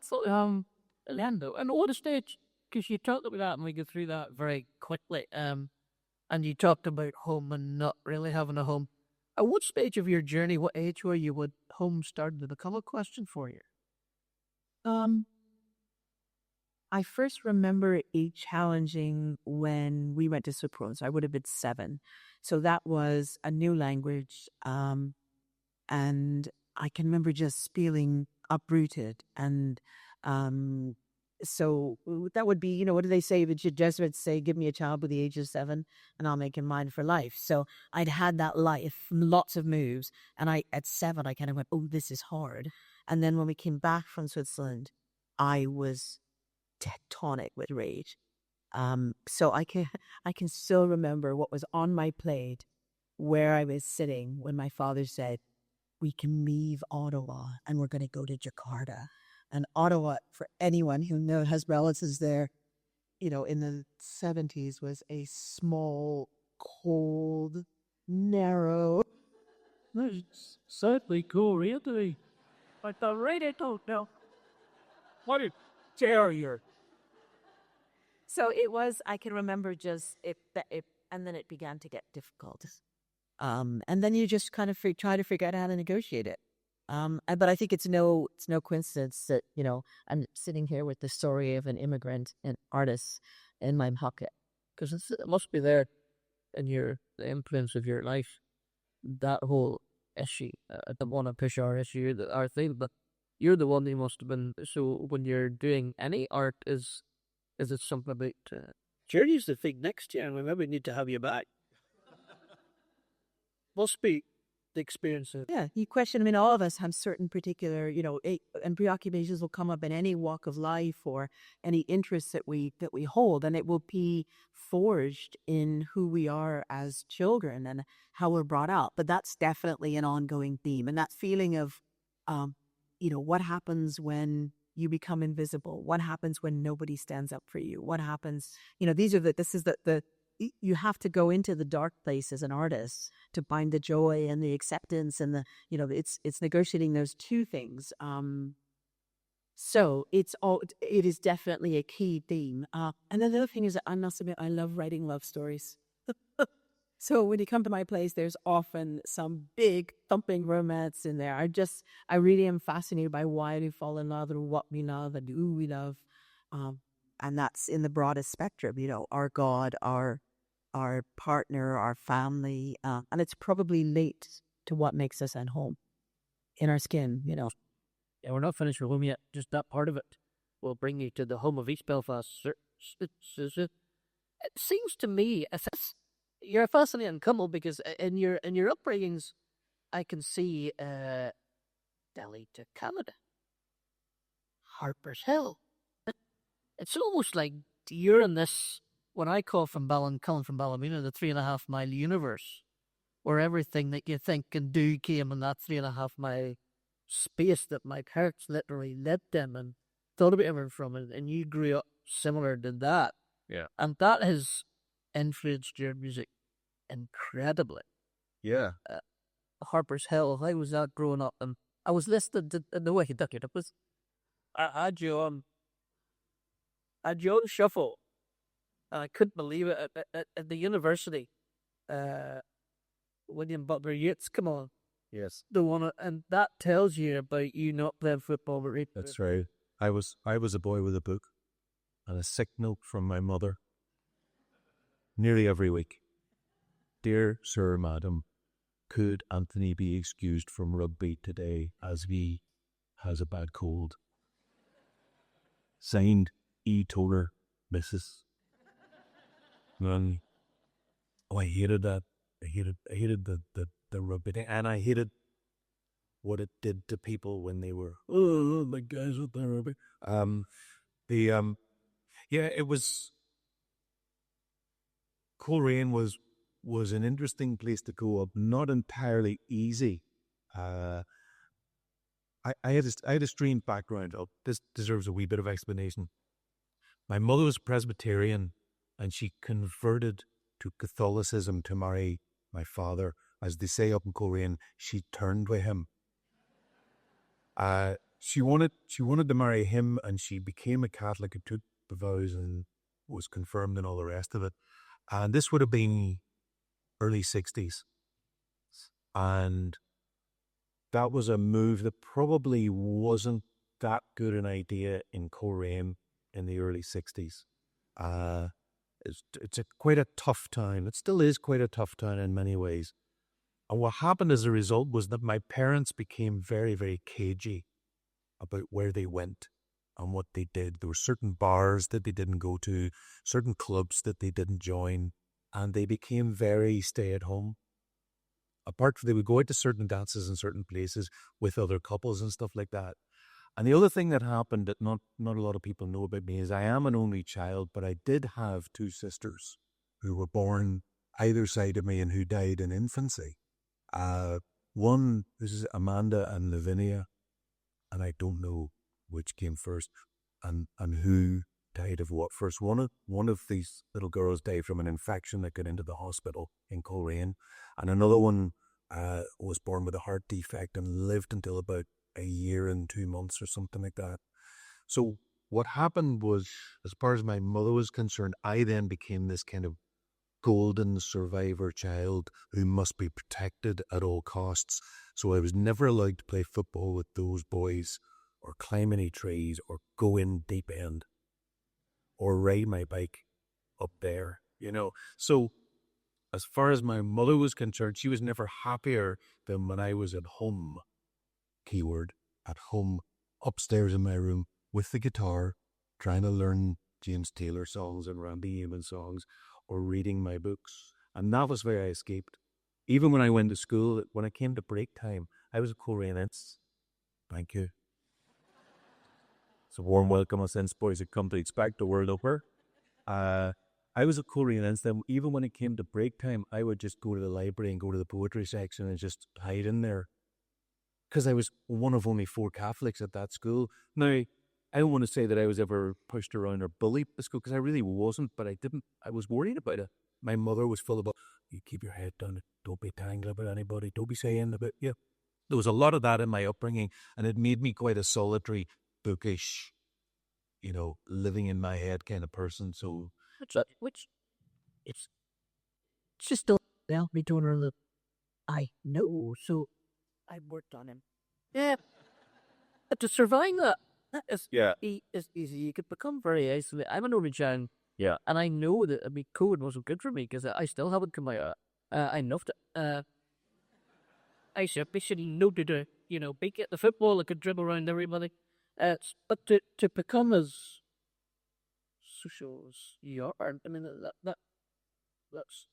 S7: Lando, and what stage, because you talked about that and we go through that very quickly, and you talked about home and not really having a home. At what stage of your journey, what age were you when home started to become a question for you?
S2: I first remember it challenging when we went to Sopron. So I would have been 7. So that was a new language. And I can remember just feeling uprooted. And so that would be, what do they say? The Jesuits say, give me a child with the age of 7 and I'll make him mine for life. So I'd had that life, lots of moves. And at 7, I kind of went, oh, this is hard. And then when we came back from Switzerland, I was tectonic with rage. So I can still remember what was on my plate, where I was sitting when my father said, we can leave Ottawa and we're going to go to Jakarta. And Ottawa, for anyone who has relatives there, in the 70s was a small, cold, narrow.
S7: That's sadly Korea to me. But the radio don't know. What a terrier.
S2: So it was, I can remember just it, and then it began to get difficult. And then you just kind of try to figure out how to negotiate it. But I think it's no coincidence that, I'm sitting here with the story of an immigrant and artist in my pocket.
S7: Because it must be there in the influence of your life. That whole issue. I don't want to push our issue, our thing, but you're the one who must have been. So when you're doing any art, is it something about Journey's the thing next year, and we maybe need to have you back. Must be the experience of.
S2: Yeah, you question. All of us have certain particular, and preoccupations will come up in any walk of life or any interests that we hold, and it will be forged in who we are as children and how we're brought up. But that's definitely an ongoing theme, and that feeling of, what happens when you become invisible? What happens when nobody stands up for you? What happens? You have to go into the dark place as an artist to find the joy and the acceptance and it's negotiating those two things. So it is definitely a key theme. And then the other thing is that I must admit, I love writing love stories. So when you come to my place, there's often some big thumping romance in there. I really am fascinated by why we fall in love and what we love and who we love. And that's in the broadest spectrum, our God, our partner, our family. And it's probably linked to what makes us at home in our skin,
S7: Yeah, we're not finished with home yet. Just that part of it will bring you to the home of East Belfast. It seems to me, you're a fascinating couple because in your upbringings, I can see Delhi to Canada, Harpur's Hill. It's almost like you're in this, what I call coming from Ballymena, the 3.5 mile universe, where everything that you think and do came in that 3.5 mile space that my parents literally led them and thought about everything from it, and you grew up similar to that.
S3: Yeah.
S7: And that has influenced your music incredibly.
S3: Yeah.
S7: Harpur's Hill, I was out growing up, and I was listening to the way he took it. I had you on shuffle, and I couldn't believe it at the university. William Butler Yeats, come on.
S3: Yes.
S7: The one, and that tells you about you not playing football, but reading.
S3: That's right. I was a boy with a book and a sick note from my mother nearly every week. Dear Sir, Madam, could Anthony be excused from rugby today as he has a bad cold? Signed, E. Toller, Mrs. And, I hated that. I hated the rugby thing, and I hated what it did to people when they were, the guys with the rugby. It was, Coleraine was an interesting place to grow up, not entirely easy. I had a strange background. This deserves a wee bit of explanation. My mother was Presbyterian, and she converted to Catholicism to marry my father. As they say up in Coleraine, she turned with him. She wanted to marry him, and she became a Catholic and took the vows and was confirmed and all the rest of it. And this would have been early 60s. And that was a move that probably wasn't that good an idea in Coleraine. in the early 60s. It's quite a tough town. It still is quite a tough town in many ways. And what happened as a result was that my parents became very, very cagey about where they went and what they did. There were certain bars that they didn't go to, certain clubs that they didn't join, and they became very stay-at-home. Apart from, they would go out to certain dances in certain places with other couples and stuff like that. And the other thing that happened that not a lot of people know about me is I am an only child, but I did have two sisters who were born either side of me and who died in infancy. One, this is Amanda and Lavinia, and I don't know which came first and who died of what first. One of these little girls died from an infection that got into the hospital in Coleraine, and another one was born with a heart defect and lived until about a year and 2 months or something like that. So what happened was, as far as my mother was concerned, I then became this kind of golden survivor child who must be protected at all costs. So I was never allowed to play football with those boys or climb any trees or go in deep end or ride my bike up there, you know. So as far as my mother was concerned, she was never happier than when I was at home, keyword, at home, upstairs in my room with the guitar, trying to learn James Taylor songs and Randy Newman songs, or reading my books. And that was where I escaped. Even when I went to school, when it came to break time, I was a Colerainense. Thank you. It's a warm welcome since boys had come to expect the world over. I was a Colerainense. Then even when it came to break time, I would just go to the library and go to the poetry section and just hide in there. Because I was one of only 4 Catholics at that school. Now, I don't want to say that I was ever pushed around or bullied at school, because I really wasn't, but I was worried about it. My mother was full of, you keep your head down, don't be tangling about anybody, don't be saying about you. There was a lot of that in my upbringing, and it made me quite a solitary, bookish, you know, living in my head kind of person. So,
S7: It's just don't help me doing a little. I know, so I worked on him. Yeah, but to survive that is easy. You could become very isolated. I'm an only child.
S3: Yeah.
S7: And I know that, I mean, COVID wasn't good for me because I still haven't come out enough to. I should know to be at the football. I could dribble around everybody. But to become as social as you are, I mean, that's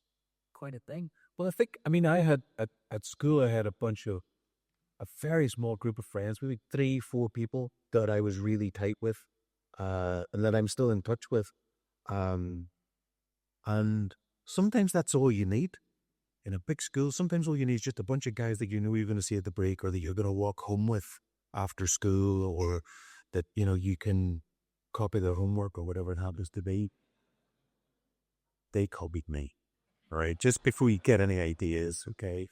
S7: quite a thing.
S3: Well, I had, at school, I had a very small group of friends, maybe 3-4 people that I was really tight with, and that I'm still in touch with. And sometimes that's all you need. In a big school, sometimes all you need is just a bunch of guys that you know you're going to see at the break, or that you're going to walk home with after school, or that, you can copy their homework or whatever it happens to be. They copied me, right? Just before you get any ideas, okay?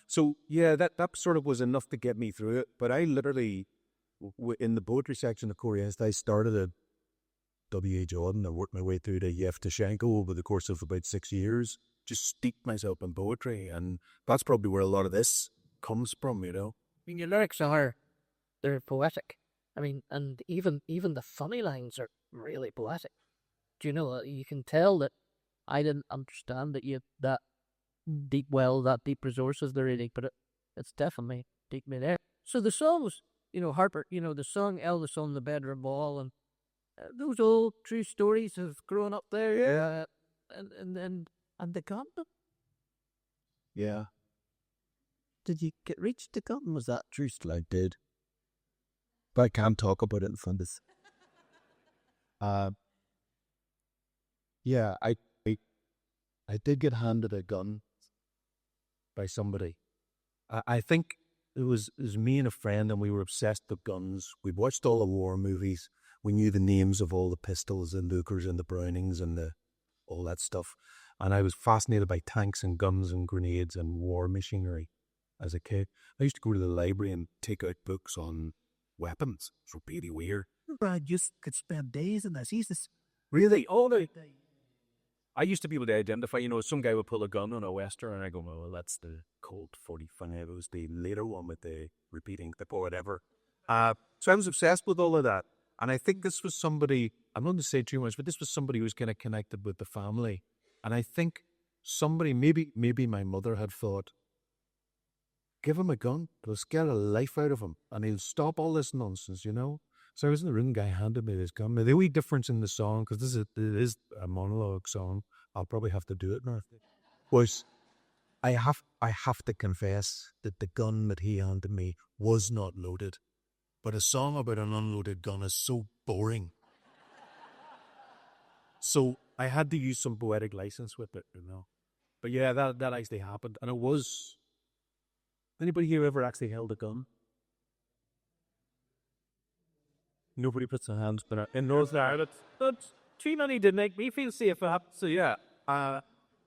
S3: So, yeah, that sort of was enough to get me through it. But I literally, in the poetry section of Korean, I started at W.A. Jordan. I worked my way through to Yevtushenko over the course of about 6 years. Just steeped myself in poetry. And that's probably where a lot of this comes from,
S7: I mean, your lyrics they're poetic. I mean, and even the funny lines are really poetic. Do you know, you can tell that I didn't understand that you had that deep resources they're reading, but it's definitely deep in there. So the songs, Harpur, the song Eldest on the Bedroom Wall, and those old true stories of growing up there, yeah. And the Compton.
S3: Yeah.
S5: Did you get reached to Compton? Was that true? Still, I did. But I can't talk about it in front of yeah, I did get handed a gun by somebody. I think it was me and a friend, and we were obsessed with guns. We'd watched all the war movies. We knew the names of all the pistols and Lukers and the Brownings and all that stuff. And I was fascinated by tanks and guns and grenades and war machinery as a kid. I used to go to the library and take out books on weapons. It's really weird. I just could spend days in this.
S3: Really? I used to be able to identify, some guy would pull a gun on a Western, and I go, well, that's the Colt 45. It was the later one with the repeating clip or whatever. So I was obsessed with all of that. And I think this was somebody, I'm not going to say too much, but this was somebody who was kind of connected with the family. And I think somebody, maybe my mother had thought, give him a gun, it'll scare the life out of him, and he'll stop all this nonsense, you know? So I was in the room, guy handed me this gun. Now, the only difference in the song, because it is a monologue song, I'll probably have to do it now, was I have to confess that the gun that he handed me was not loaded. But a song about an unloaded gun is so boring. So I had to use some poetic license with it, you know. But yeah, that actually happened. And it was... Anybody here ever actually held a gun? Nobody puts their hands but in Northern Ireland.
S7: That's too many to make me feel safe.
S3: So yeah,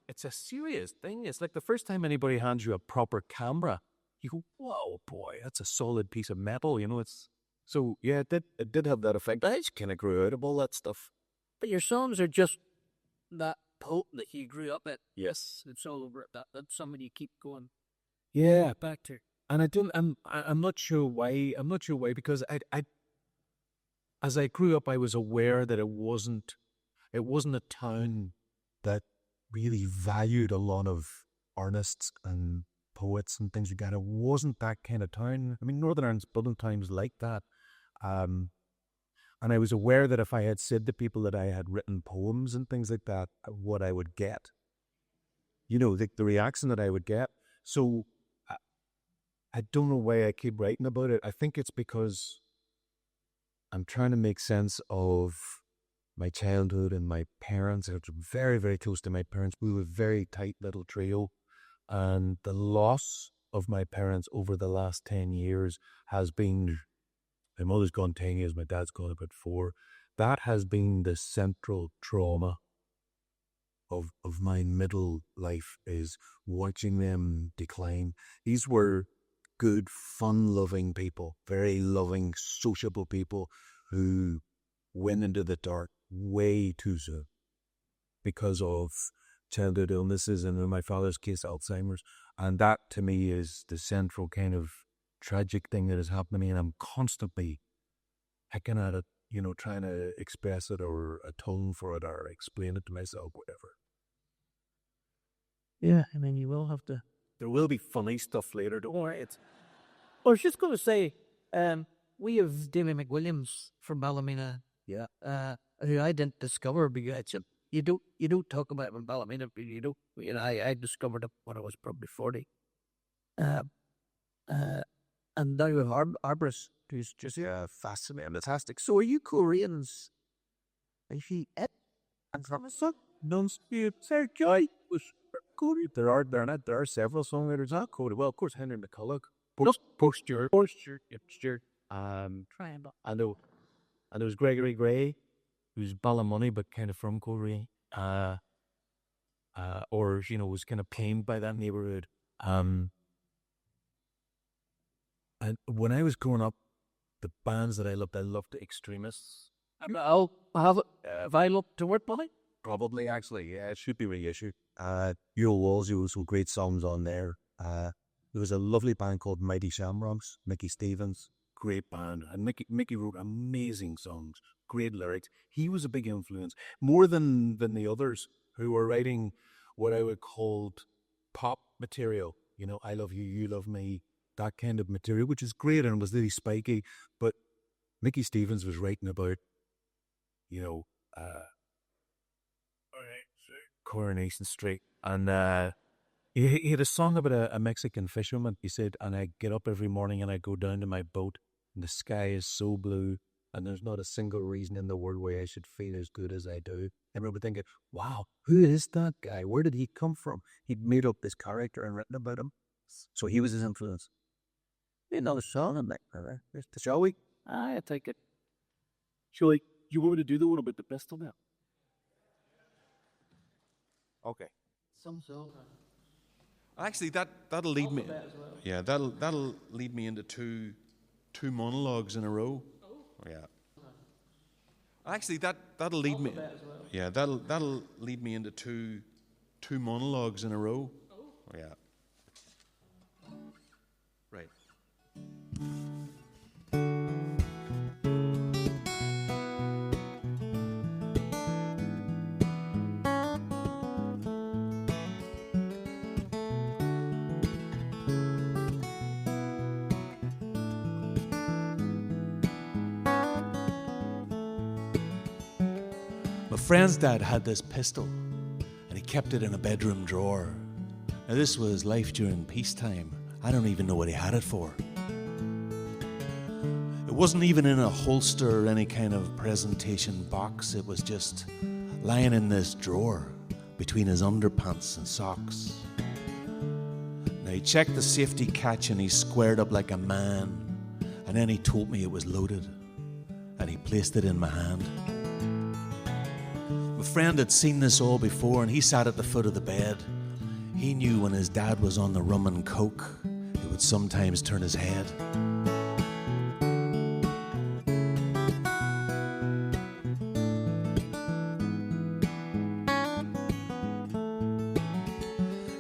S3: it's a serious thing. It's like the first time anybody hands you a proper camera, you go, whoa, boy, that's a solid piece of metal, you know. So yeah, it did have that effect. I just kind of grew out of all that stuff.
S7: But your songs are just that potent that you grew up at.
S3: Yes.
S7: It's all over it. That's something you keep going.
S3: Yeah,
S7: Back to.
S3: and I'm not sure why. I'm not sure why, because I as I grew up, I was aware that it wasn't a town that really valued a lot of artists and poets and things like that. It wasn't that kind of town. I mean, Northern Ireland's building towns like that. And I was aware that if I had said to people that I had written poems and things like that, what I would get, you know, the reaction that I would get. So I don't know why I keep writing about it. I think it's because I'm trying to make sense of my childhood and my parents. I was very, very close to my parents. We were a very tight little trio. And the loss of my parents over the last 10 years has been, my mother's gone 10 years, my dad's gone about 4. That has been the central trauma of my middle life, is watching them decline. These were good, fun-loving people, very loving, sociable people who went into the dark way too soon because of childhood illnesses, and in my father's case, Alzheimer's. And that, to me, is the central kind of tragic thing that is happening, and I'm constantly picking at it, you know, trying to express it or atone for it or explain it to myself, whatever.
S7: Yeah, I mean, you will have to.
S3: There will be funny stuff later, don't worry.
S7: I was just going to say, we have Davy McWilliams from Ballymena.
S3: Yeah.
S7: Who I didn't discover because you don't talk about him in Ballymena. You know, I discovered him when I was probably 40. And now we have Arbris, who's just fascinating, fantastic. So are you Koreans? Are you and from a son?
S3: Non-speed, Sir Joy was Korean. There are several songwriters not Korean. Well, of course, Henry McCulloch. Posture.
S7: Triangle.
S3: And there was Gregory Gray, who's Ballymoney, but kind of from Coleraine. Or, you know, was kind of pained by that neighborhood. And when I was growing up, the bands that I loved the Extremists.
S7: I'll have I looked to work Bonnie?
S3: Probably, actually, yeah, it should be reissued. Earl Walls, there was some great songs on there. There was a lovely band called Mighty Shamrocks, Mickey Stevens, great band. And Mickey wrote amazing songs, great lyrics. He was a big influence, more than the others who were writing what I would call pop material. You know, I love you, you love me, that kind of material, which is great and was really spiky. But Mickey Stevens was writing about, you know, Coronation Street, and he had a song about a Mexican fisherman. He said, and I get up every morning and I go down to my boat and the sky is so blue and there's not a single reason in the world why I should feel as good as I do. I remember thinking, wow, who is that guy? Where did he come from? He'd made up this character and written about him. So he was his influence.
S7: Another song in there.
S3: Shall we?
S7: I take it.
S3: Surely, you want me to do the one about the pistol now? Okay.
S7: Some song.
S4: Actually, that'll lead me. Yeah, that'll lead me into two monologues in a row. Oh. Yeah. Actually, that'll lead me. Yeah, that'll lead me into two monologues in a row. Oh. Yeah. Right. My friend's dad had this pistol, and he kept it in a bedroom drawer. Now, this was life during peacetime. I don't even know what he had it for. It wasn't even in a holster or any kind of presentation box. It was just lying in this drawer between his underpants and socks. Now, he checked the safety catch and he squared up like a man, and then he told me it was loaded, and he placed it in my hand. My friend had seen this all before, and he sat at the foot of the bed. He knew when his dad was on the rum and coke, it would sometimes turn his head.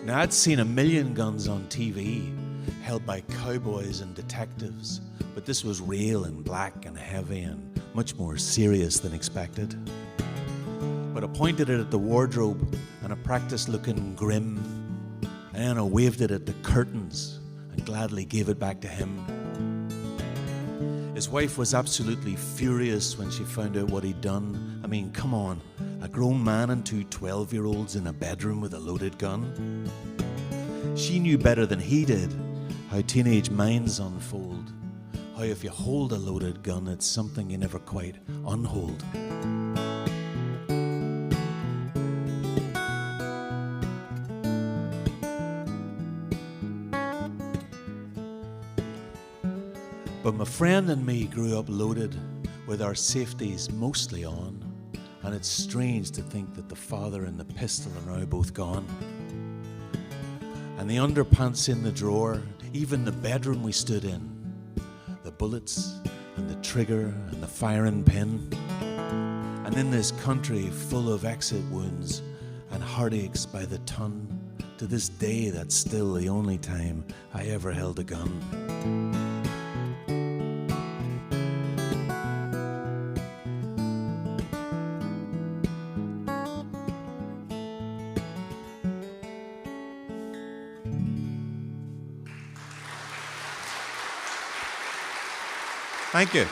S4: Now, I'd seen a million guns on TV, held by cowboys and detectives, but this was real and black and heavy and much more serious than expected. But I pointed it at the wardrobe, and I practiced looking grim, and then I waved it at the curtains and gladly gave it back to him. His wife was absolutely furious when she found out what he'd done. I mean, come on, a grown man and two 12-year-olds in a bedroom with a loaded gun. She knew better than he did how teenage minds unfold, how if you hold a loaded gun, it's something you never quite unhold. But my friend and me grew up loaded with our safeties mostly on, and it's strange to think that the father and the pistol are now both gone. And the underpants in the drawer, even the bedroom we stood in, the bullets and the trigger and the firing pin. And in this country full of exit wounds and heartaches by the ton, to this day that's still the only time I ever held a gun. Thank you.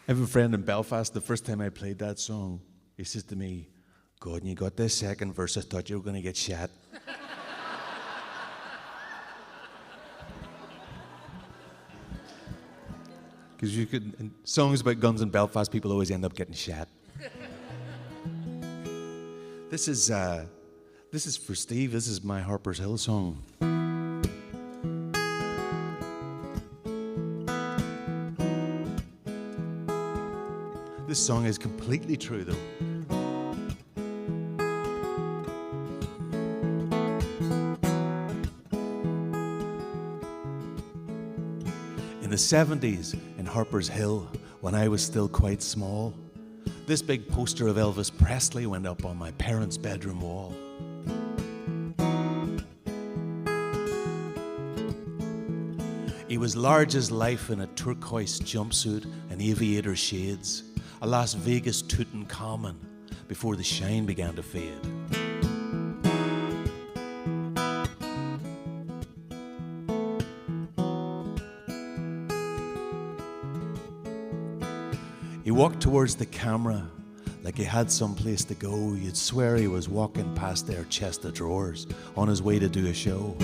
S4: I have a friend in Belfast. The first time I played that song, he says to me, "God, when you got this second verse, I thought you were going to get shot." Because you could, in songs about guns in Belfast, people always end up getting shot. This is for Steve. This is my Harpur's Hill song. This song is completely true, though. In the 70s, in Harpur's Hill, when I was still quite small, this big poster of Elvis Presley went up on my parents' bedroom wall. He was large as life in a turquoise jumpsuit and aviator shades, a Las Vegas Tutankhamun before the shine began to fade. He walked towards the camera like he had someplace to go. You'd swear he was walking past their chest of drawers on his way to do a show.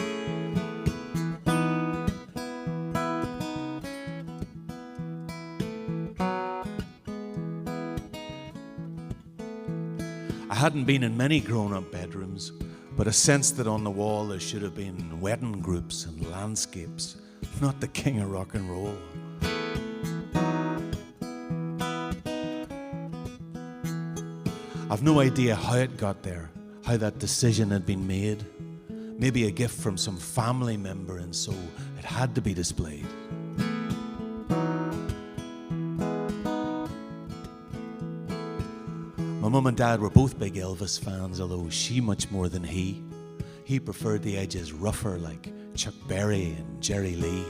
S4: I hadn't been in many grown-up bedrooms, but I sensed that on the wall there should have been wedding groups and landscapes, not the king of rock and roll. I've no idea how it got there, how that decision had been made. Maybe a gift from some family member, and so it had to be displayed. My mum and dad were both big Elvis fans, although she much more than he. He preferred the edges rougher, like Chuck Berry and Jerry Lee.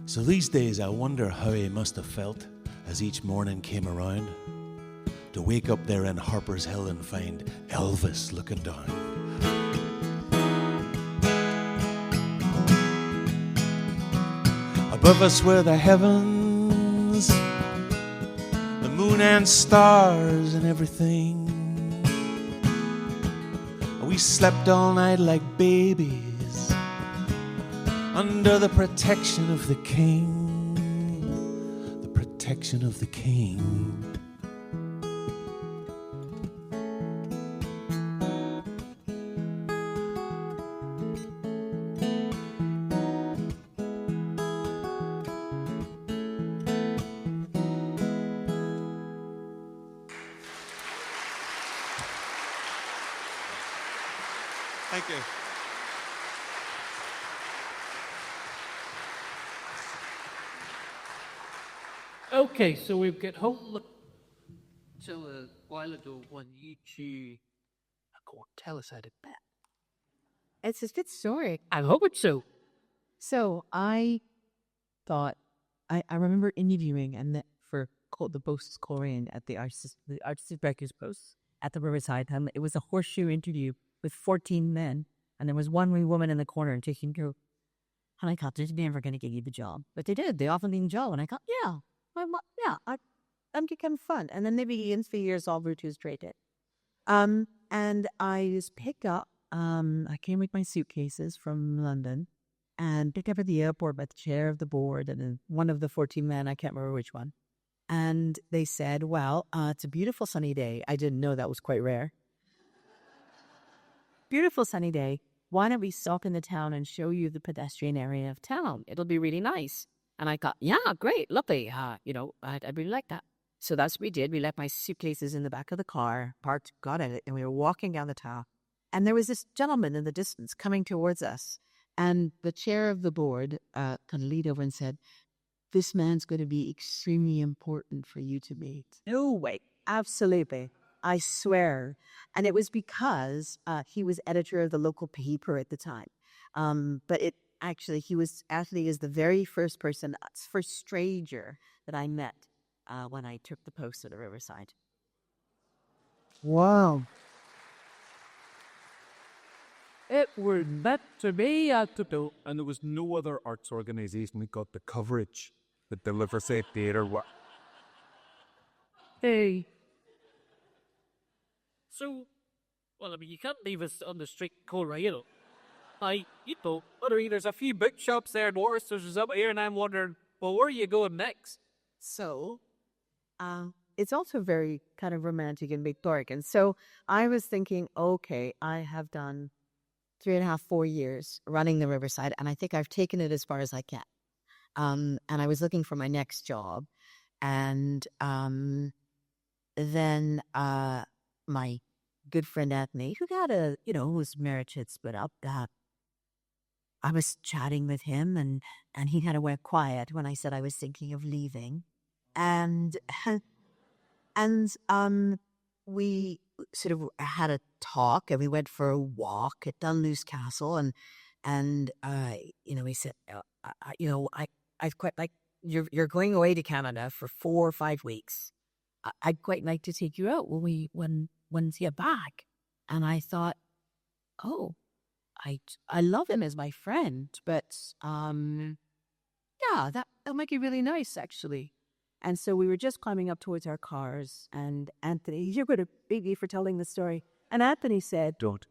S4: So these days I wonder how he must have felt as each morning came around. to wake up there in Harpur's Hill and find Elvis looking down. Above us were the heavens, the moon and stars and everything. We slept all night like babies under the protection of the king, the protection of the king. Thank you.
S7: Okay, so we've got home. So a while ago, when you two, go on, tell us how to bet.
S6: It's a good story.
S7: I'm hoping so.
S2: So I thought, I remember interviewing and the Post Coleraine at the Artistic Breakers Post at the Riverside. And it was a horseshoe interview with 14 men. And there was one wee woman in the corner and taking go. And I thought, they're never going to give you the job. But they did. They offered me the job. And I thought, I'm kind of fun. And then they began 3 years over to straight it. And I just picked up, I came with my suitcases from London and picked up at the airport by the chair of the board. And then one of the 14 men, I can't remember which one. And they said, well, it's a beautiful sunny day. I didn't know that was quite rare. Beautiful sunny day. Why don't we stop in the town and show you the pedestrian area of town? It'll be really nice. And I thought, yeah, great, lovely. I'd really like that. So that's what we did. We left my suitcases in the back of the car, parked, got in it, and we were walking down the town. And there was this gentleman in the distance coming towards us. And the chair of the board kind of leaned over and said, this man's going to be extremely important for you to meet. No way. Absolutely. I swear. And it was because he was editor of the local paper at the time. But he was the very first stranger that I met when I took the post at the Riverside.
S6: Wow.
S7: It was meant to be at the do.
S3: And there was no other arts organisation that got the coverage that the Riverside Theatre was.
S7: Hey. So, you can't leave us on the street Coleraine. There's a few bookshops there in Worcester's up here, and I'm wondering, well, where are you going next?
S2: So, it's also very kind of romantic and victoric. And so I was thinking, okay, I have done 3.5, 4 years running the Riverside, and I think I've taken it as far as I can. And I was looking for my next job. And then my good friend Anthony, who got whose marriage had split up, I was chatting with him, and he kind of went quiet when I said I was thinking of leaving. And we sort of had a talk, and we went for a walk at Dunluce Castle, and he said, I'd quite like, you're going away to Canada for 4 or 5 weeks. I'd quite like to take you out when you're back. And I thought, oh, I love him as my friend, but that might be really nice, actually. And so we were just climbing up towards our cars, and Anthony, you're going to beat me for telling the story. And Anthony said,
S3: Don't.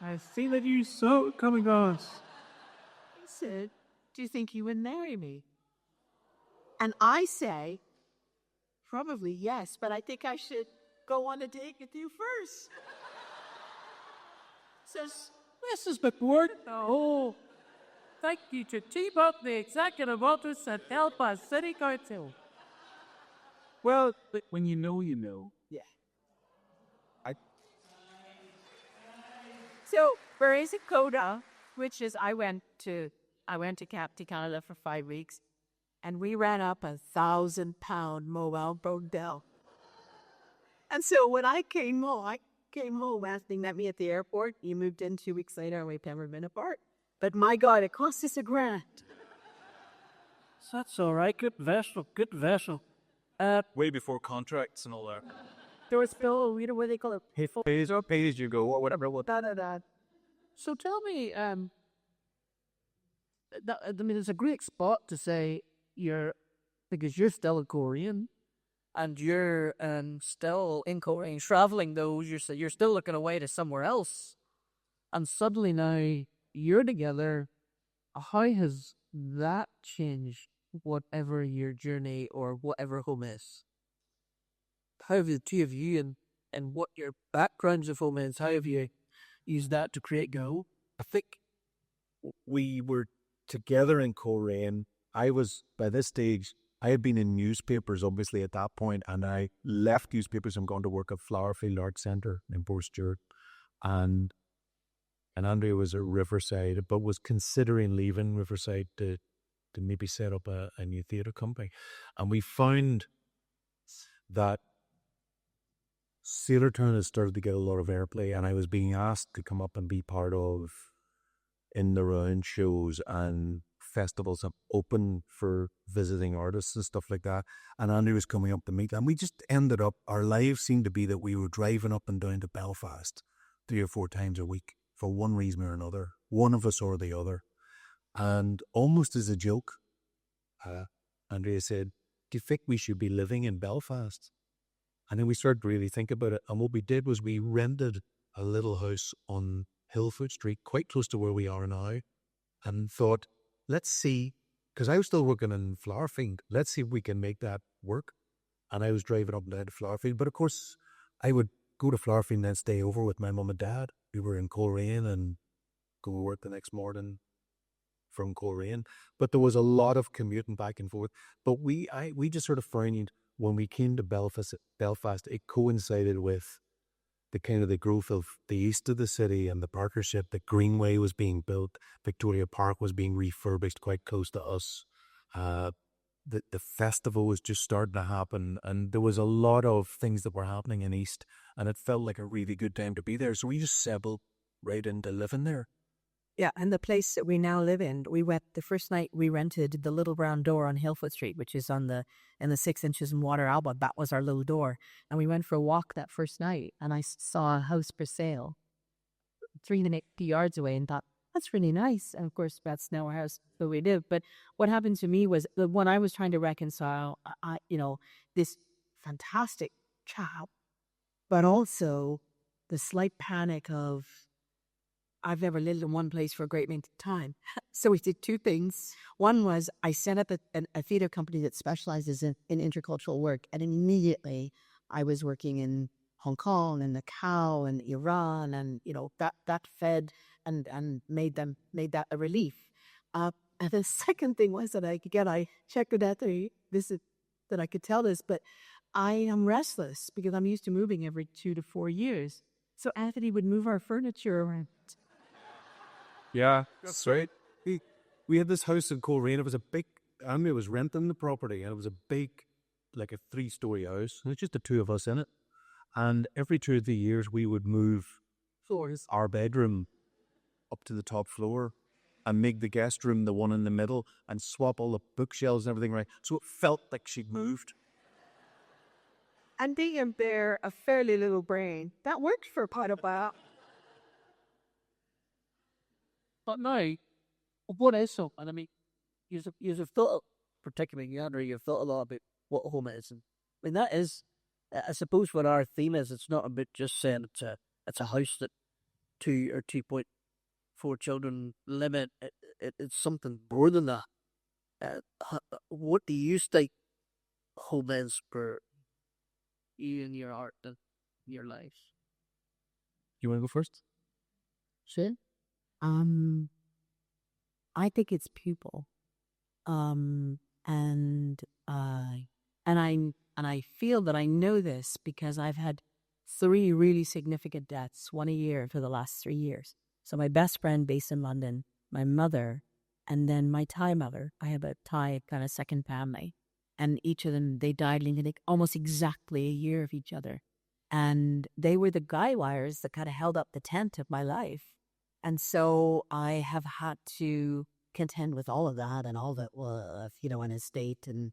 S7: I see that you saw it coming on.
S2: He said, do you think you would marry me? And I say, probably yes, but I think I should go on a date with you first.
S7: Says, Mrs. McWard, oh, thank you to team up the executive office at Belfast City Council.
S3: Well, when you know, you know.
S2: Yeah.
S8: So we're in Coda, which is I went to Canada for 5 weeks, and we ran up a 1,000-pound mobile Brodell.
S2: And so when I came home, Anthony met me at the airport. He moved in 2 weeks later, and we've never been apart. But my God, it cost us $1,000.
S7: That's all right. Good vessel.
S3: Way before contracts and all that.
S7: There was Bill, you know what they call it?
S3: Pay as you go or whatever.
S7: So tell me, it's a great spot to say because you're still in Coleraine, and you're still in Coleraine, traveling though, you're still looking away to somewhere else, and suddenly now you're together. How has that changed whatever your journey or whatever home is? How have the two of you and what your backgrounds of home is, how have you used that to create Go?
S3: I think we were together in Coleraine. By this stage, I had been in newspapers, obviously, at that point, and I left newspapers and gone to work at Flowerfield Arts Centre in Port Stewart. And Andrea was at Riverside, but was considering leaving Riverside to maybe set up a new theatre company. And we found that Sailortown had started to get a lot of airplay, and I was being asked to come up and be part of in the round shows and festivals open for visiting artists and stuff like that. And Andrew was coming up to meet, and we just ended up, our lives seemed to be that we were driving up and down to Belfast 3 or 4 times a week for one reason or another, one of us or the other. And almost as a joke, Andrea said, "Do you think we should be living in Belfast?" And then we started to really think about it. And what we did was we rented a little house on Hillfoot Street, quite close to where we are now, and thought, let's see, because I was still working in Flowerfield, let's see if we can make that work. And I was driving up and down to Flowerfield. But of course, I would go to Flowerfield and then stay over with my mum and dad, who were in Coleraine, and go to work the next morning from Coleraine. But there was a lot of commuting back and forth. But we just sort of found when we came to Belfast, it coincided with the kind of the growth of the east of the city and the partnership. The Greenway was being built. Victoria Park was being refurbished quite close to us. The festival was just starting to happen, and there was a lot of things that were happening in East, and it felt like a really good time to be there. So we just settled right into living there.
S9: Yeah, and the place that we now live in, the first night we rented the Little Brown Door on Hillfoot Street, which is in the 6 Inches in Water album. That was our little door. And we went for a walk that first night, and I saw a house for sale 350 yards away and thought, that's really nice. And of course, that's now our house where we live. But what happened to me was when I was trying to reconcile, this fantastic child, but also the slight panic of, I've never lived in one place for a great length of time. So we did 2 things. One was I set up a theater company that specializes in intercultural work. And immediately I was working in Hong Kong and Macau and Iran. And, that fed and made that a relief. And the second thing was that I checked with Anthony, that I could tell this, but I am restless because I'm used to moving every 2 to 4 years. So Anthony would move our furniture around.
S3: Yeah, that's right. We had this house in Coleraine. It was a big, Andrea was renting the property, and it was a big, like a 3-story house. And it's just the 2 of us in it. And every 2 or 3 years, we would move our bedroom up to the top floor and make the guest room the one in the middle and swap all the bookshelves and everything right. So it felt like she'd moved.
S8: And being there, a fairly little brain, that worked for quite a while.
S7: But now, what is home? And I mean, you've thought, particularly Andrea, you've thought a lot about what home is. And I mean, that is, I suppose, what our theme is. It's not about just saying it's a house that 2 or 2.4 children live in. It's something more than that. What do you think home is for you and your art and your life?
S3: You want to go first?
S9: Sure. I think it's people. And I feel that I know this because I've had 3 really significant deaths, 1 a year for the last 3 years. So my best friend based in London, my mother, and then my Thai mother. I have a Thai kind of second family. And each of them, they died like almost exactly a year of each other. And they were the guy wires that kind of held up the tent of my life. And so I have had to contend with all of that and all that, an estate and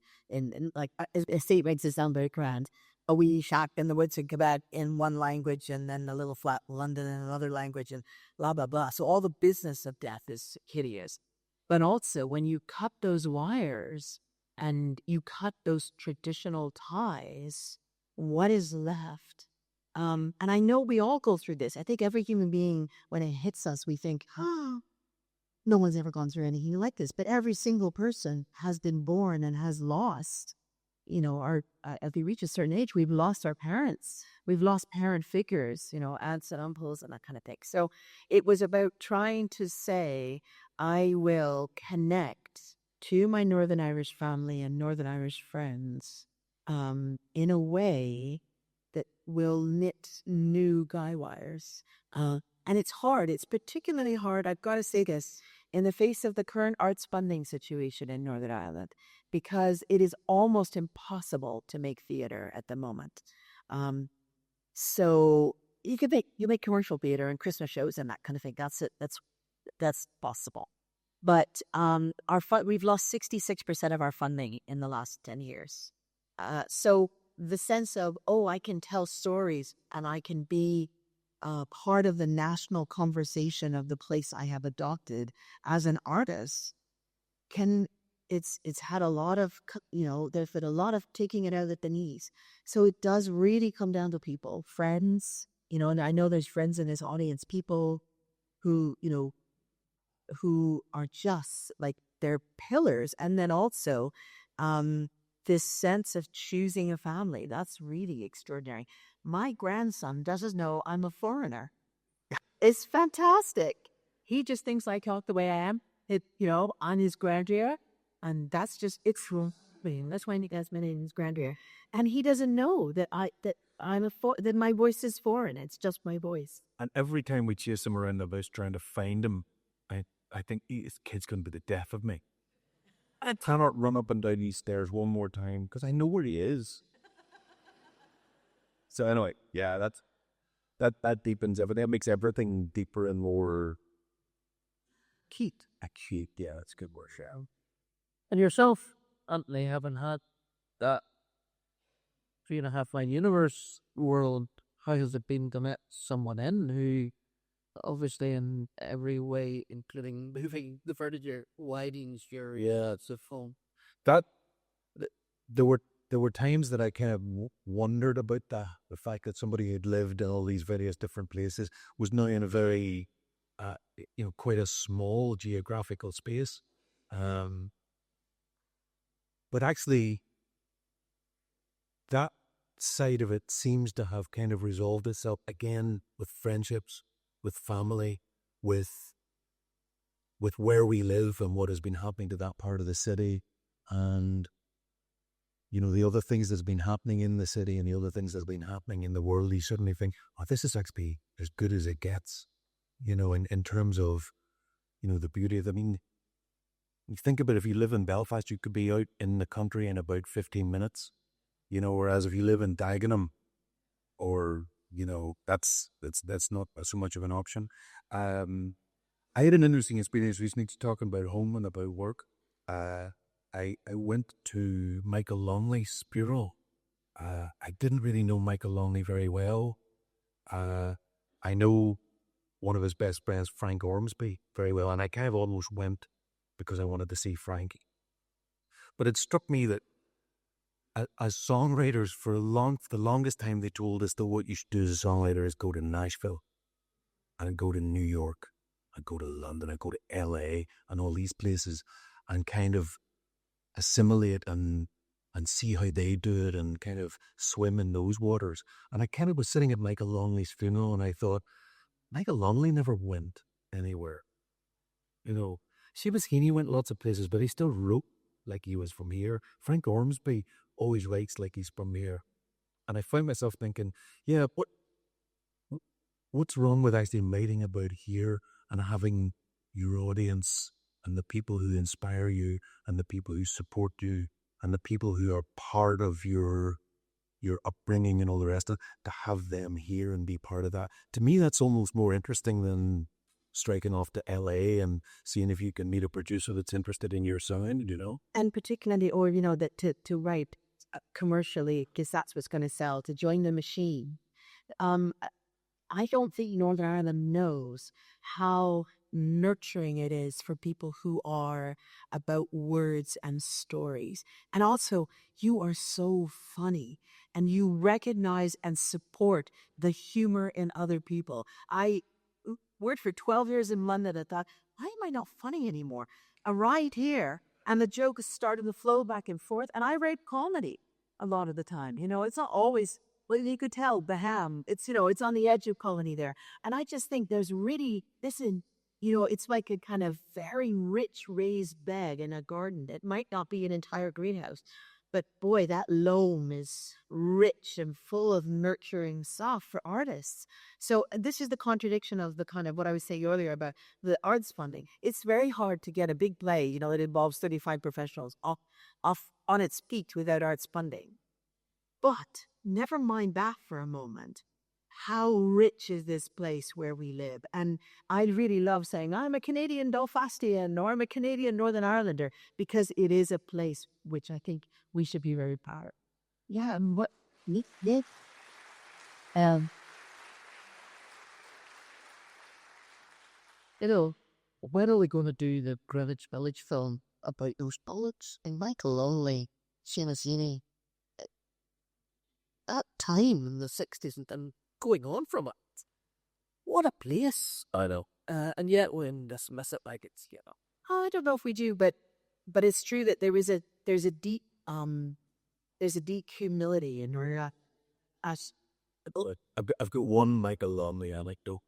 S9: like estate makes it sound very grand. A wee shack in the woods in Quebec in one language, and then a little flat in London in another language, and blah, blah, blah. So all the business of death is hideous. But also, when you cut those wires and you cut those traditional ties, what is left? And I know we all go through this. I think every human being, when it hits us, we think, no one's ever gone through anything like this. But every single person has been born and has lost, as we reach a certain age, we've lost our parents. We've lost parent figures, aunts and uncles and that kind of thing. So it was about trying to say, I will connect to my Northern Irish family and Northern Irish friends in a way that will knit new guy wires. And it's hard. It's particularly hard, I've got to say this, in the face of the current arts funding situation in Northern Ireland, because it is almost impossible to make theatre at the moment. So you make commercial theatre and Christmas shows and that kind of thing. That's it. That's possible. But we've lost 66% of our funding in the last 10 years. So the sense of, I can tell stories and I can be part of the national conversation of the place I have adopted as an artist, it's had a lot of, there's been a lot of taking it out at the knees. So it does really come down to people, friends, and I know there's friends in this audience, people who are just like, they're pillars. And then also, this sense of choosing a family, that's really extraordinary. My grandson doesn't know I'm a foreigner. It's fantastic. He just thinks I talk the way I am, on his grandeur. And that's just, it's true. That's why he has many in his grandeur. And he doesn't know that that my voice is foreign. It's just my voice.
S3: And every time we chase him around the house trying to find him, I think his kid's going to be the death of me. I cannot run up and down these stairs one more time because I know where he is. So anyway, yeah, that deepens everything. That makes everything deeper and more acute. Acute, yeah, that's a good word, yeah.
S7: And yourself, Anthony, having had that 3.5 Mile Universe world, how has it been to meet someone in who, obviously in every way, including moving the furniture, widens your of film?
S3: There were times that I kind of wondered about the fact that somebody who'd lived in all these various different places was now in a very, quite a small geographical space. But actually, that side of it seems to have kind of resolved itself again with friendships, with family, with where we live and what has been happening to that part of the city, and the other things that's been happening in the city and the other things that's been happening in the world. You suddenly think, this is actually as good as it gets, in terms of, the beauty of it. I mean, you think about it, if you live in Belfast, you could be out in the country in about 15 minutes, whereas if you live in Dagenham or, that's not so much of an option. I had an interesting experience recently talking about home and about work. I went to Michael Longley's bureau. I didn't really know Michael Longley very well. I know one of his best friends, Frank Ormsby, very well, and I kind of almost went because I wanted to see Frankie. But it struck me that as songwriters, for the longest time, they told us that what you should do as a songwriter is go to Nashville and go to New York and go to London and go to LA and all these places and kind of assimilate and see how they do it and kind of swim in those waters. And I kind of was sitting at Michael Longley's funeral and I thought, Michael Longley never went anywhere. Seamus Heaney went lots of places, but he still wrote like he was from here. Frank Ormsby always writes like he's from here. And I found myself thinking, what's wrong with actually writing about here and having your audience and the people who inspire you and the people who support you and the people who are part of your upbringing and all the rest of it, to have them here and be part of that. To me, that's almost more interesting than
S5: striking off to LA and seeing if you can meet a producer that's interested in your sound, you know?
S9: And particularly, or, you know, that to write commercially, because that's what's going to sell, to join the machine. I don't think Northern Ireland knows how nurturing it is for people who are about words and stories. And also, you are so funny and you recognize and support the humor in other people. I worked for 12 years in London. I thought, why am I not funny anymore? I arrived here and the joke is starting to flow back and forth. And I write comedy a lot of the time. You know, it's not always, well, you could tell Baham, it's, you know, it's on the edge of colony there. And I just think there's really, you know, it's like a kind of very rich raised bed in a garden. It might not be an entire greenhouse, but boy, that loam is rich and full of nurturing stuff for artists. So this is the contradiction of the kind of what I was saying earlier about the arts funding. It's very hard to get a big play, you know, that involves 35 professionals off on its peak without arts funding. But never mind that for a moment. How rich is this place where we live? And I really love saying, I'm a Canadian Belfastian or I'm a Canadian Northern Irelander, because it is a place which I think we should be very proud of.
S2: Yeah, and what you know, when are we going to do the Greenwich Village film about those bullets? And Michael Longley, Shinazini, that time in the 60s and going on from it. What a place.
S7: I know. And yet we dismiss it like it's, you know.
S9: I don't know if we do, but it's true that there's a deep humility in our
S5: I've got one Michael Longley anecdote.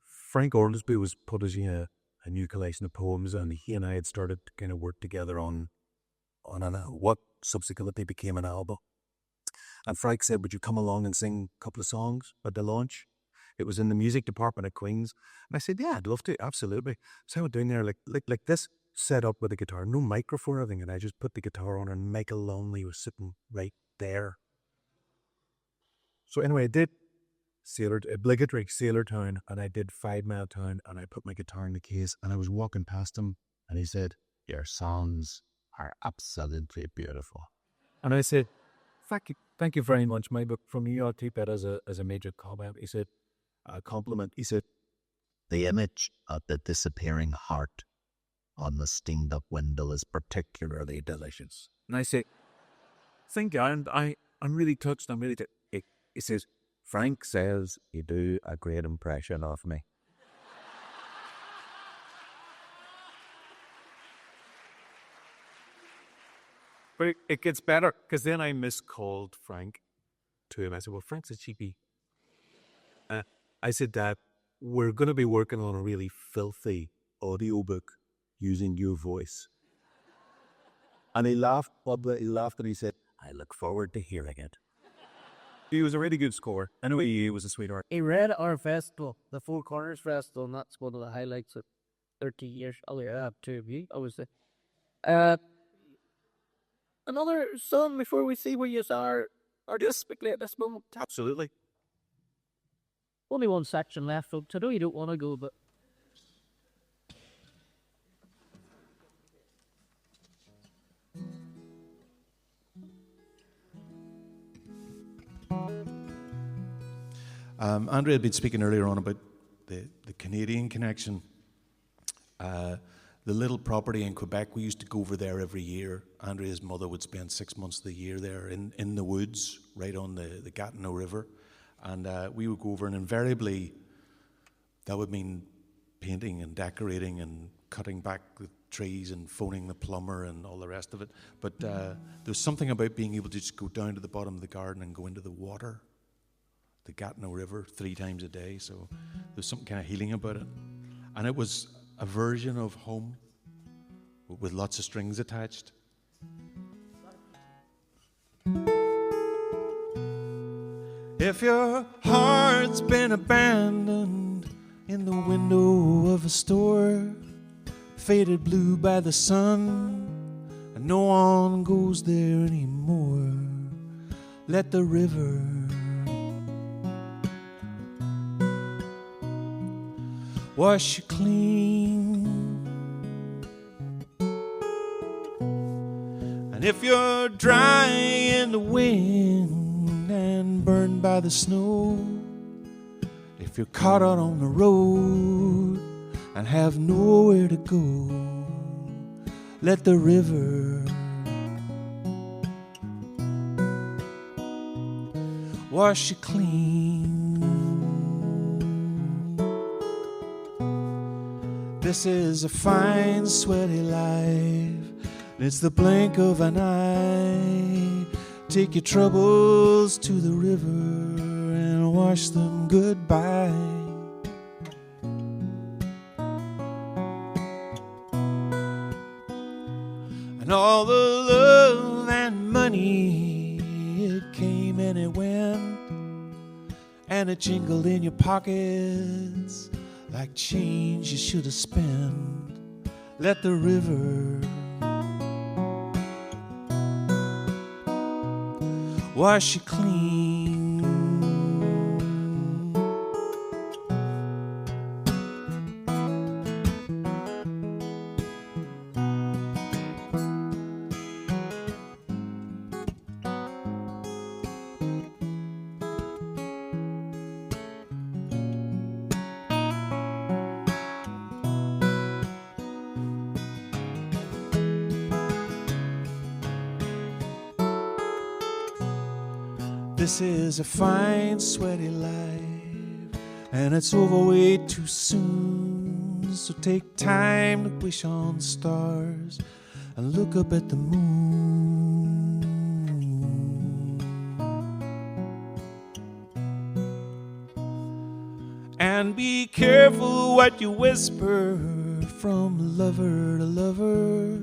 S5: Frank Orlesby was publishing a new collection of poems, and he and I had started to kind of work together on what subsequently became an album. And Frank said, would you come along and sing a couple of songs at the launch? It was in the music department at Queen's. And I said, yeah, I'd love to, absolutely. So I went down there like this, set up with a guitar, no microphone or anything, and I just put the guitar on, and Michael Longley was sitting right there. So anyway, I did obligatory Sailor Town, and I did 5 Mile Town, and I put my guitar in the case, and I was walking past him, and he said, your songs are absolutely beautiful. And I said, thank you very much. My book, from you, I'll take that as a major comment. He said, a compliment. He said,
S10: the image of the disappearing heart on the steamed up window is particularly delicious.
S5: And I said, thank you, and I'm really touched. I'm really he says,
S10: Frank says you do a great impression of me.
S5: But it gets better, because then I miscalled Frank to him. I said, well, Frank's a cheapie. I said, Dad, we're going to be working on a really filthy audiobook using your voice. And he laughed and he said, I look forward to hearing it. He was a really good scorer. Anyway, he was a sweetheart.
S7: He read at our festival, the Four Corners Festival, and that's one of the highlights of 30 years. Oh, yeah, 2 of you, obviously. Another song before we see where you are artistically at this moment.
S5: Absolutely.
S7: Only one section left, folks. I know you don't want to go, but...
S4: Andrea had been speaking earlier on about the Canadian connection. The little property in Quebec, we used to go over there every year. Andrea's mother would spend 6 months of the year there in the woods, right on the Gatineau River. And we would go over, and invariably that would mean painting and decorating and cutting back the trees and phoning the plumber and all the rest of it. But there's something about being able to just go down to the bottom of the garden and go into the water, the Gatineau River, 3 times a day. So there's something kind of healing about it. And it was a version of home with lots of strings attached. If your heart's been abandoned in the window of a store, faded blue by the sun, and no one goes there anymore, let the river wash you clean. And if you're dry in the wind and burned by the snow, if you're caught out on the road and have nowhere to go, let the river wash you clean. This is a fine, sweaty life. It's the blink of an eye. Take your troubles to the river and wash them goodbye. And all the love and money, it came and it went, and it jingled in your pockets like change you should have spent. Let the river wash you clean. This is a fine, sweaty life, and it's over way too soon. So take time to wish on stars and look up at the moon. And be careful what you whisper from lover to lover,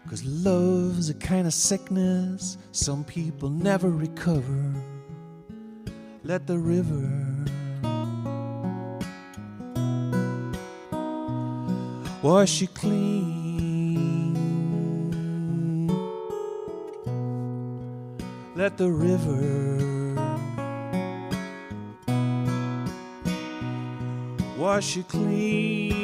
S4: 'cause love's a kind of sickness some people never recover. Let the river wash you clean. Let the river wash you clean.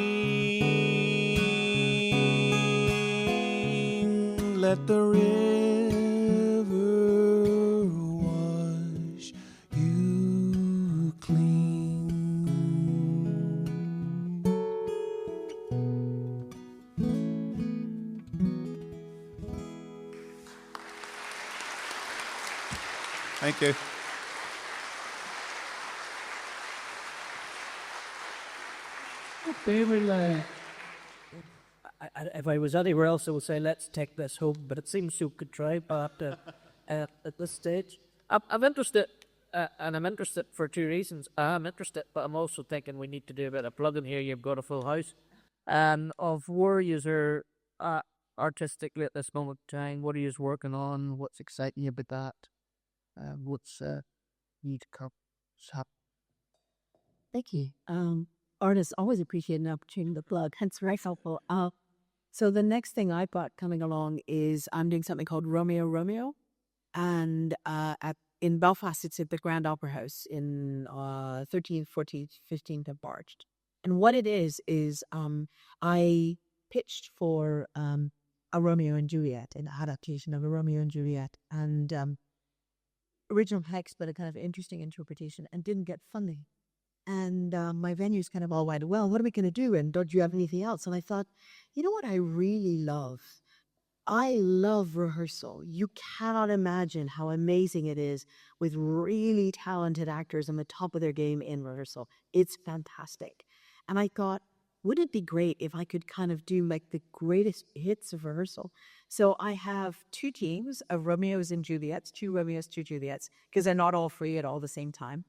S4: Let the river wash you clean. Thank you.
S7: If I was anywhere else, I would say, let's take this home, but it seems you could try, but at this stage. I'm interested, and I'm interested for two reasons. I'm interested, but I'm also thinking we need to do a bit of plugging here. You've got a full house of where you are artistically at this moment in time. What are you working on? What's exciting you about that? What's need to come?
S2: Thank you. Artists always appreciate an opportunity to plug, hence very helpful. So the next thing I've got coming along is I'm doing something called Romeo Romeo, and in Belfast it's at the Grand Opera House in 13th, 14th, 15th of March. And what it is I pitched for a Romeo and Juliet, an adaptation of a Romeo and Juliet, and original text, but a kind of interesting interpretation, and didn't get funding. And my venues kind of all went, well, what are we going to do? And don't you have anything else? And I thought, you know what I really love? I love rehearsal. You cannot imagine how amazing it is with really talented actors on the top of their game in rehearsal. It's fantastic. And I thought, wouldn't it be great if I could kind of do like the greatest hits of rehearsal? So I have two teams of Romeos and Juliets, two Romeos, two Juliets, because they're not all free at all the same time.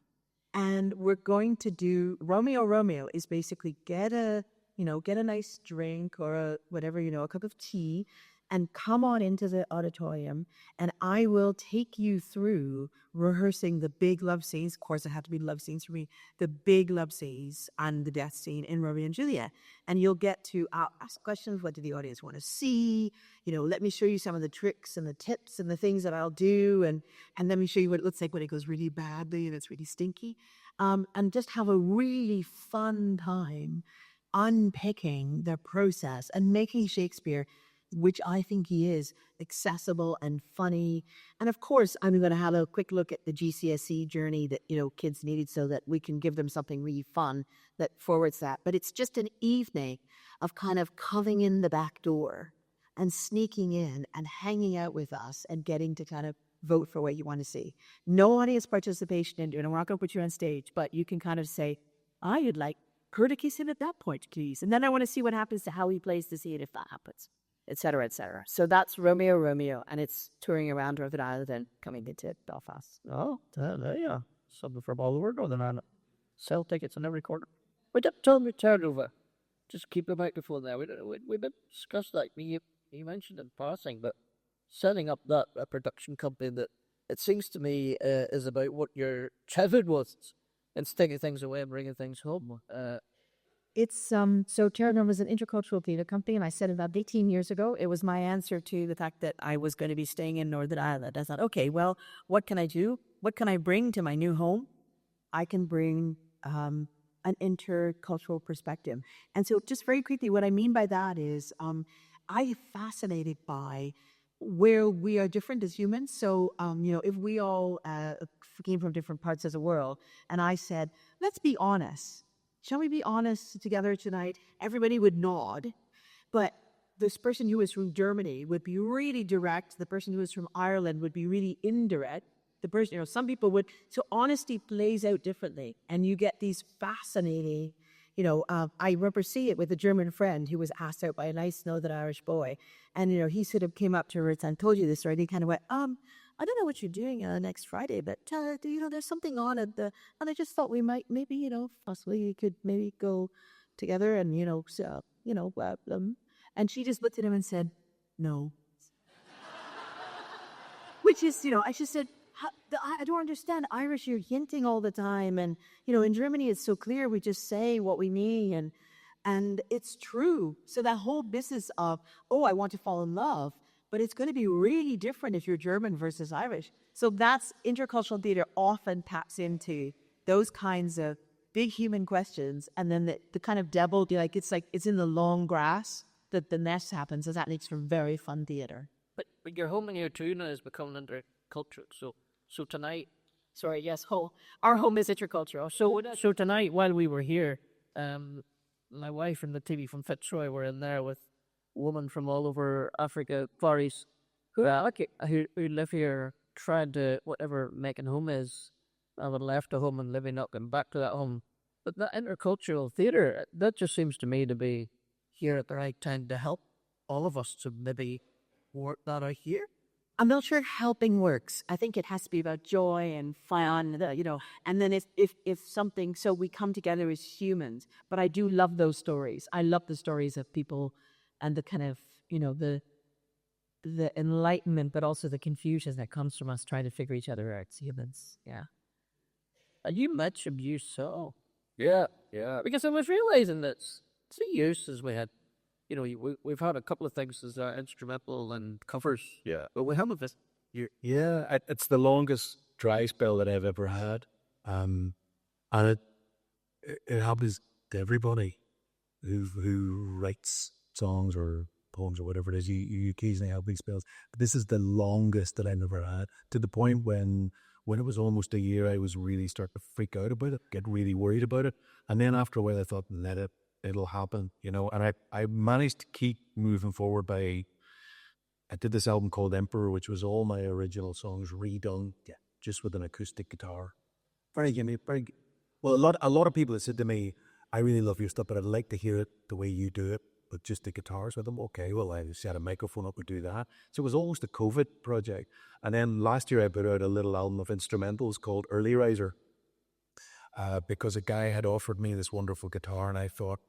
S2: And we're going to do Romeo Romeo is basically get a nice drink or a cup of tea, and come on into the auditorium, and I will take you through rehearsing the big love scenes. Of course, it had to be love scenes for me, the big love scenes and the death scene in Romeo and Juliet. And you'll get to ask questions. What do the audience want to see? Let me show you some of the tricks and the tips and the things that I'll do. And let me show you what it looks like when it goes really badly and it's really stinky.
S9: and just have a really fun time unpicking their process and making Shakespeare, which I think he is, accessible and funny. And of course, I'm going to have a quick look at the GCSE journey that, kids needed so that we can give them something really fun that forwards that. But it's just an evening of kind of coming in the back door and sneaking in and hanging out with us and getting to kind of vote for what you want to see. No audience participation in it, and we're not going to put you on stage, but you can kind of say, I'd like her to kiss him at that point, please. And then I want to see what happens to how he plays to see it if that happens, et cetera, et cetera. So that's Romeo, Romeo, and it's touring around Northern Ireland and coming into Belfast.
S7: Oh, there you are. Something from all over Northern Ireland. Sell tickets in every corner. We didn't tell me turnover. Just keep the microphone there. We didn't discuss that. You mentioned in passing, but setting up that a production company that it seems to me is about what your childhood was, and taking things away and bringing things home.
S9: It's so Terranova is an intercultural theatre company, and I said about 18 years ago, it was my answer to the fact that I was going to be staying in Northern Ireland. I thought, okay, well, what can I do? What can I bring to my new home? I can bring an intercultural perspective. And so just very quickly, what I mean by that is I'm fascinated by where we are different as humans. So, if we all came from different parts of the world, and I said, let's be honest. Shall we be honest together tonight? Everybody would nod, but this person who is from Germany would be really direct. The person who is from Ireland would be really indirect. The person, some people would. So honesty plays out differently, and you get these fascinating. I remember seeing it with a German friend who was asked out by a nice Northern Irish boy, and he sort of came up to her and told you this, right? He kind of went, I don't know what you're doing next Friday, but there's something on at and I just thought we might maybe possibly we could maybe go together and and she just looked at him and said, no, which is I just said, I don't understand Irish. You're hinting all the time, and in Germany it's so clear. We just say what we mean, and it's true. So that whole business of I want to fall in love. But it's going to be really different if you're German versus Irish. So that's intercultural theatre often taps into those kinds of big human questions. And then the kind of devil, it's in the long grass that the nest happens. And that makes for very fun theatre.
S7: But your home in your tuna is becoming intercultural. So tonight,
S9: sorry, yes, our home is intercultural.
S7: So tonight, while we were here, my wife and the TV from Fitzroy were in there with women from all over Africa, Far East, who live here, tried to, whatever making home is, having left a home and living up and back to that home. But that intercultural theatre, that just seems to me to be here at the right time to help all of us to maybe work that out here.
S9: I'm not sure helping works. I think it has to be about joy and fun, and then if something, so we come together as humans. But I do love those stories. I love the stories of people and the kind of, the enlightenment, but also the confusion that comes from us trying to figure each other out as humans. Yeah.
S7: Are you much abuse so? Yeah. Because I was realizing that the use as we had, we've had a couple of things as instrumental and covers.
S3: Yeah.
S7: But we haven't this.
S3: Yeah, it's the longest dry spell that I've ever had. And it happens to everybody who writes songs or poems or whatever it is. You occasionally have these spells. But this is the longest that I've ever had, to the point when it was almost a year, I was really starting to freak out about it, get really worried about it. And then after a while, I thought, it'll happen, And I managed to keep moving forward I did this album called Emperor, which was all my original songs redone, just with an acoustic guitar. Well, a lot of people have said to me, I really love your stuff, but I'd like to hear it the way you do it, but just the guitars with them. Okay, well, I set a microphone up and do that. So it was almost a COVID project. And then last year I put out a little album of instrumentals called Early Riser, because a guy had offered me this wonderful guitar, and I thought,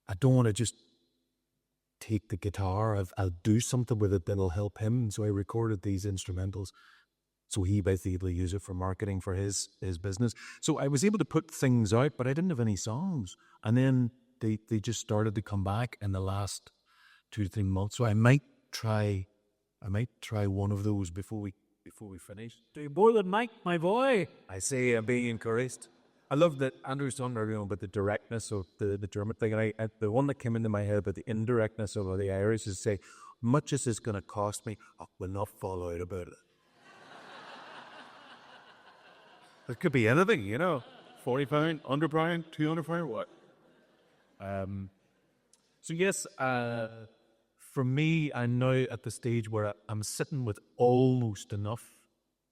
S3: I don't want to just take the guitar. I'll do something with it that'll help him. So I recorded these instrumentals. So he basically used it for marketing for his business. So I was able to put things out, but I didn't have any songs. And then they just started to come back in the last 2 to 3 months. So I might try one of those before we finish.
S7: Do more than Mike, my boy.
S3: I say I'm being encouraged. I love that Andrew's talking earlier about the directness of the German thing, and the one that came into my head about the indirectness of the Irish is say, much as it's going to cost me, I will not fall out about it. It could be anything, you know. £40, £100, £200, what? So yes, for me, I'm now at the stage where I'm sitting with almost enough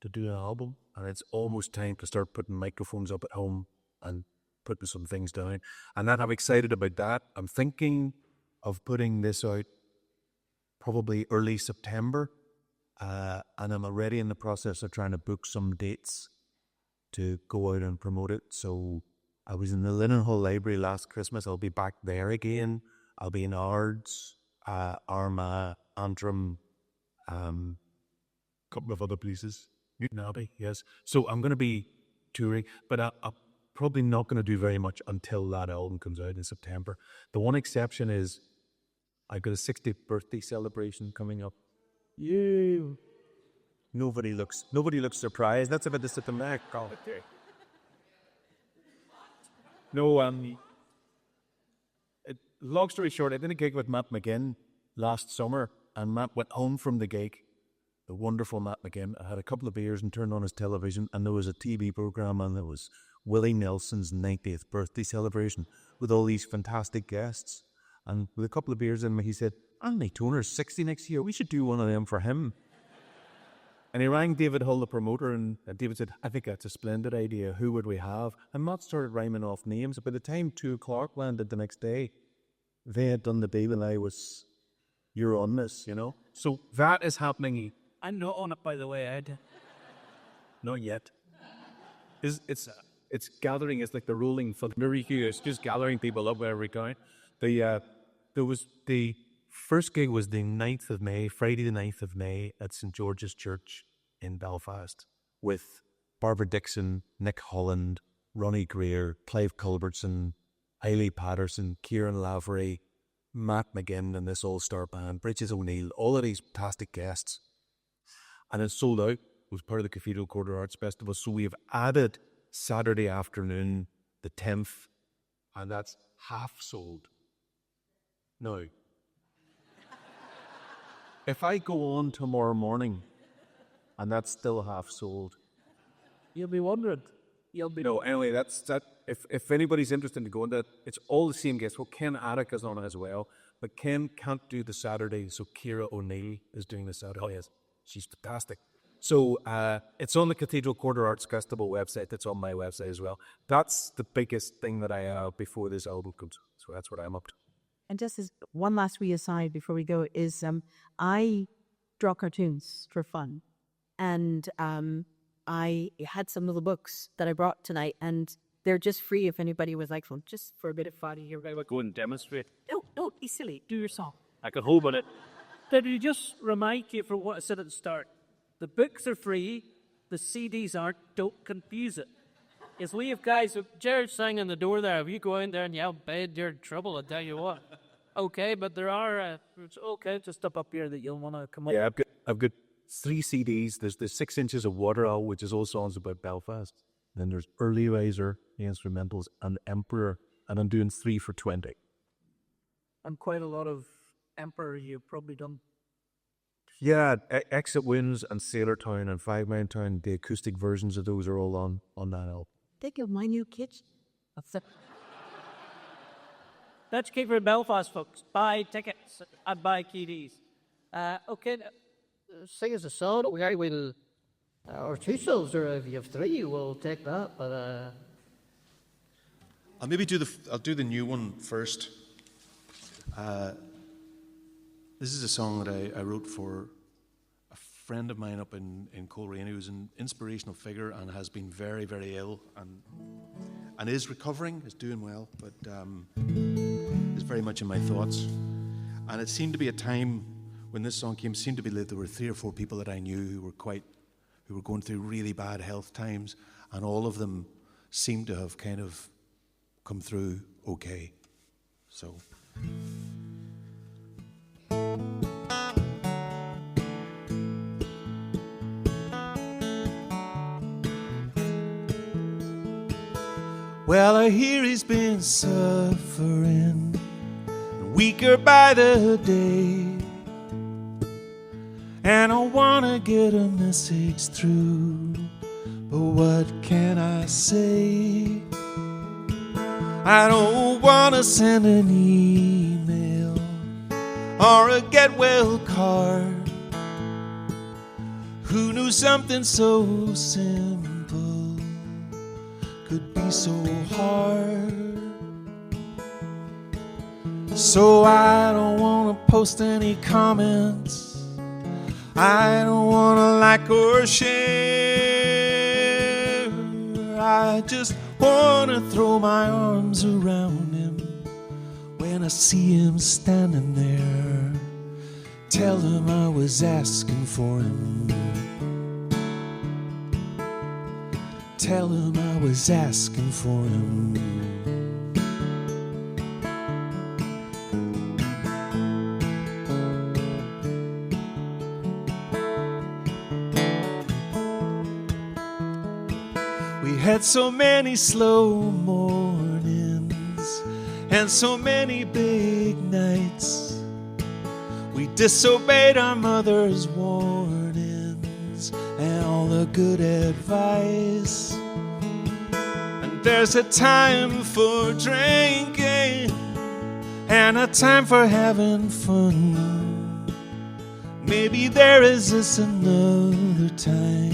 S3: to do an album, and it's almost time to start putting microphones up at home and putting some things down. And that I'm excited about that. I'm thinking of putting this out probably early September, and I'm already in the process of trying to book some dates to go out and promote it. So I was in the Linnenhall Library last Christmas. I'll be back there again. I'll be in Ards, Armagh, Antrim, a couple of other places. Newton Abbey, yes. So I'm going to be touring, but I'm probably not going to do very much until that album comes out in September. The one exception is I've got a 60th birthday celebration coming up. You. Nobody looks surprised. That's about the sit them there. No, long story short, I did a gig with Matt McGinn last summer, and Matt went home from the gig. The wonderful Matt McGinn. I had a couple of beers and turned on his television, and there was a TV program, and there was Willie Nelson's 90th birthday celebration with all these fantastic guests. And with a couple of beers in me, he said, Anthony Toner's 60 next year. We should do one of them for him. And he rang David Hull, the promoter, and David said, I think that's a splendid idea. Who would we have? And Matt started rhyming off names. By the time 2 o'clock landed the next day, they had done the deal, and I was, you're on this, you know? So that is happening.
S7: I'm not on it, by the way, Ed.
S3: Not yet. It's gathering. It's like the rolling thunder. It's just gathering people up wherever we go. The first gig was the 9th of May, Friday the 9th of May at St. George's Church in Belfast with Barbara Dixon, Nick Holland, Ronnie Greer, Clive Culbertson, Eilidh Patterson, Kieran Lavery, Matt McGinn and this all-star band, Bridges O'Neill, all of these fantastic guests. And it sold out. It was part of the Cathedral Quarter Arts Festival. So we have added Saturday afternoon, the 10th, and that's half sold. Now, if I go on tomorrow morning and that's still half sold,
S7: You'll be wondering.
S3: No, anyway, that's that. If anybody's interested in going to that, it's all the same guests. Well, Ken Atticus on it as well, but Ken can't do the Saturday, so Ciara O'Neill is doing the Saturday. Oh yes, she's fantastic. So it's on the Cathedral Quarter Arts Festival website. It's on my website as well. That's the biggest thing that I have before this album comes. So that's what I'm up to.
S2: And just as one last wee aside before we go is I draw cartoons for fun. And I had some little books that I brought tonight, and they're just free if anybody would like them, just for a bit of fun.
S7: You're going to go and demonstrate.
S2: No, don't be silly. Do your song.
S7: I can hold on it. Did you just remind you from what I said at the start? The books are free, the CDs aren't. Don't confuse it. Yes, we have guys, Jared's saying in the door there, if you go in there and yell bed, you're in trouble, I tell you what. Okay, but there are, it's okay, just up here that you'll want to come up.
S3: Yeah, I've got 3 CDs. There's the 6 Inches of Water, which is all songs about Belfast. Then there's Early Riser, the instrumentals, and Emperor, and I'm doing 3 for 20.
S7: And quite a lot of Emperor you've probably done.
S3: Yeah, Exit Winds and Sailor Town and 5 Mile Town, the acoustic versions of those are all on that album.
S2: Think of my new kitchen.
S7: That's Keeper in Belfast, folks. Buy tickets and buy KDs. Okay, sing us a song. We will, or 2 songs, or if you have 3, we'll take that. But
S11: I'll maybe do the new one first. This is a song that I wrote for a friend of mine up in Coleraine, who's an inspirational figure and has been very, very ill and is recovering, is doing well, but is very much in my thoughts. And it seemed to be a time when this song came, there were 3 or 4 people that I knew who were going through really bad health times, and all of them seemed to have kind of come through okay. So...
S4: Well, I hear he's been suffering, weaker by the day, and I wanna get a message through, but what can I say? I don't wanna send an email or a get well card. Who knew something so simple could be so hard? So I don't wanna post any comments, I don't wanna like or share. I just wanna throw my arms around him when I see him standing there. Tell him I was asking for him. Tell him I was asking for him. We had so many slow mornings and so many big nights. We disobeyed our mother's warnings and all the good advice. And there's a time for drinking and a time for having fun. Maybe there is this another time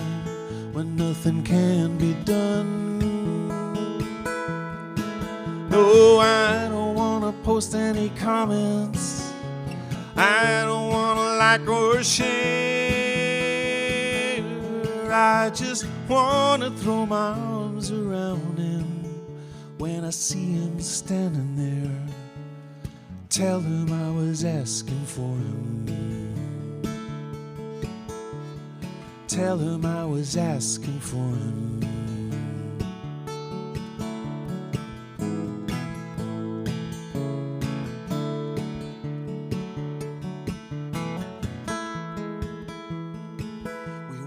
S4: when nothing can be done. No, I don't want to post any comments, I don't want to like or share. I just want to throw my arms around him when I see him standing there. Tell him I was asking for him. Tell him I was asking for him.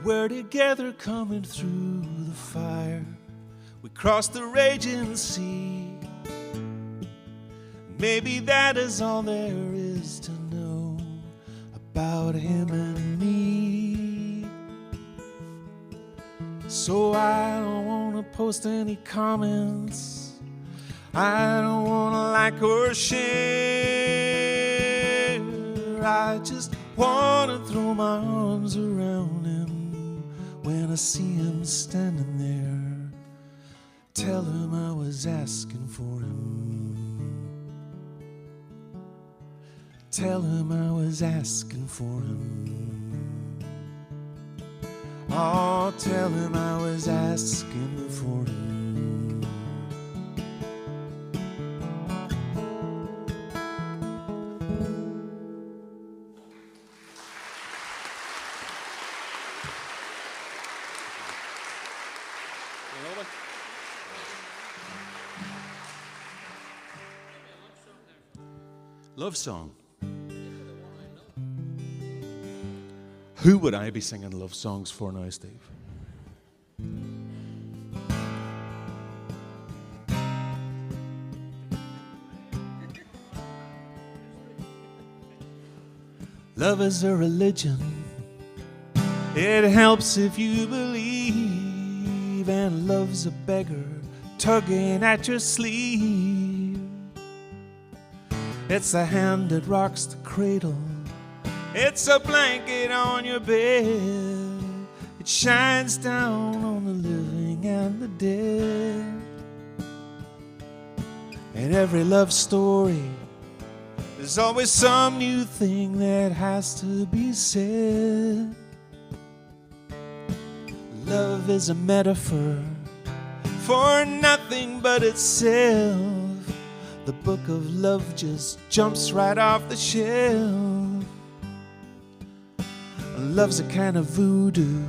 S4: We're together coming through the fire. We crossed the raging sea. Maybe that is all there is to know about him and me. So I don't want to post any comments, I don't want to like or share. I just want to throw my arms around him when I see him standing there. Tell him I was asking for him. Tell him I was asking for him. Oh, tell him I was asking for him.
S11: Love song. Who would I be singing love songs for now, Steve?
S4: Love is a religion. It helps if you believe, and love's a beggar tugging at your sleeve. It's the hand that rocks the cradle. It's a blanket on your bed. It shines down on the living and the dead. In every love story, there's always some new thing that has to be said. Love is a metaphor for nothing but itself. The book of love just jumps right off the shelf. Love's a kind of voodoo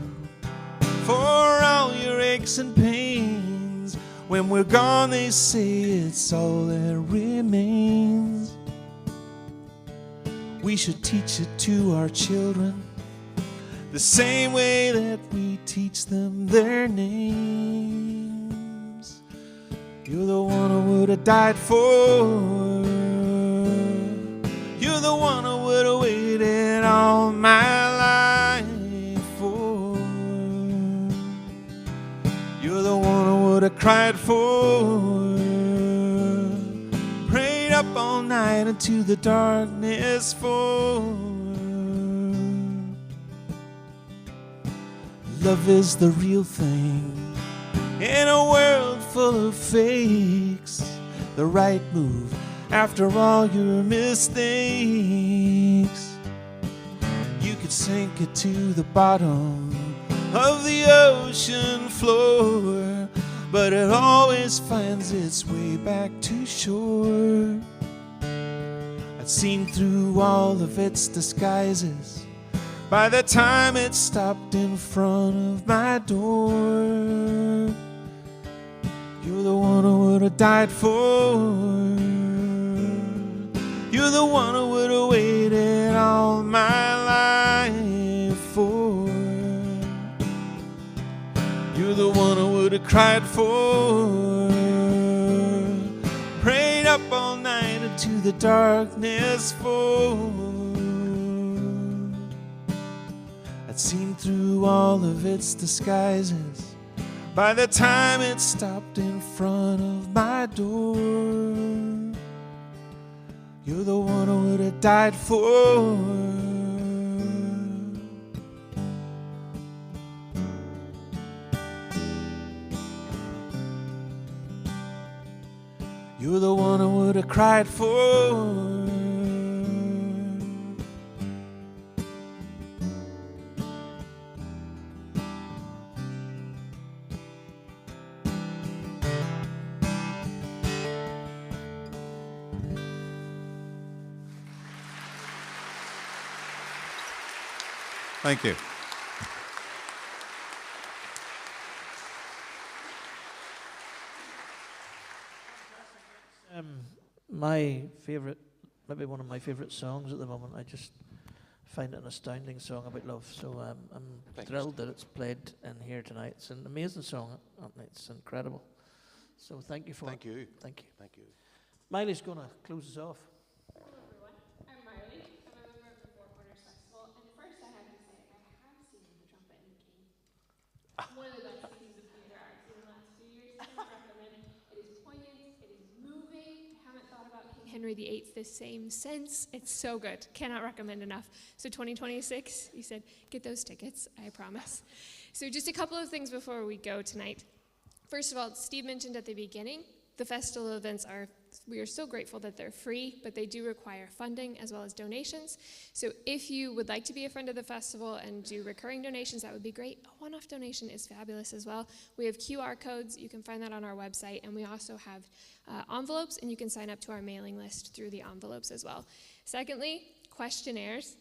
S4: for all your aches and pains. When we're gone, they say it's all that remains. We should teach it to our children the same way that we teach them their names. You're the one I would have died for. You're the one I would have waited all my life for. You're the one I would have cried for. Prayed up all night into the darkness for. Love is the real thing in a world full of fakes. The right move after all your mistakes. You could sink it to the bottom of the ocean floor, but it always finds its way back to shore. I'd seen through all of its disguises by the time it stopped in front of my door. You're the one I would have died for. You're the one I would have waited all my life for. You're the one I would have cried for. Prayed up all night into the darkness for. I'd seen through all of its disguises by the time it stopped in front of my door. You're the one I would have died for. You're the one I would have cried for.
S5: Thank you.
S1: My favourite, maybe one of my favourite songs at the moment. I just find it an astounding song about love. So I'm thrilled that it's played in here tonight. It's an amazing song, it's incredible. So thank you for it.
S11: Thank you.
S1: Thank you.
S11: Thank you.
S1: Miley's going to close us off.
S12: Hello everyone, I'm Miley. I'm a member of the Four Corners Festival, and first I have to say I have seen The Trumpet and the King. One of the best pieces of theatre I've seen in the last few years. I recommend it. It is poignant, it is moving. I haven't thought about King Henry VIII the same since. It's so good. Cannot recommend enough. So 2026, you said, get those tickets, I promise. So just a couple of things before we go tonight. First of all, Steve mentioned at the beginning, the festival events we are so grateful that they're free, but they do require funding as well as donations. So if you would like to be a friend of the festival and do recurring donations, that would be great. A one-off donation is fabulous as well. We have QR codes. You can find that on our website. And we also have envelopes, and you can sign up to our mailing list through the envelopes as well. Secondly, questionnaires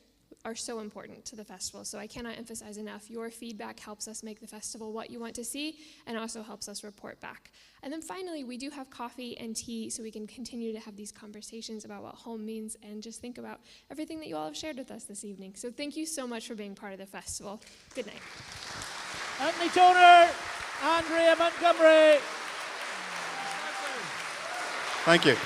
S12: are so important to the festival. So I cannot emphasize enough, your feedback helps us make the festival what you want to see and also helps us report back. And then finally, we do have coffee and tea so we can continue to have these conversations about what home means and just think about everything that you all have shared with us this evening. So thank you so much for being part of the festival. Good night.
S1: Anthony Toner, Andrea Montgomery.
S5: Thank you.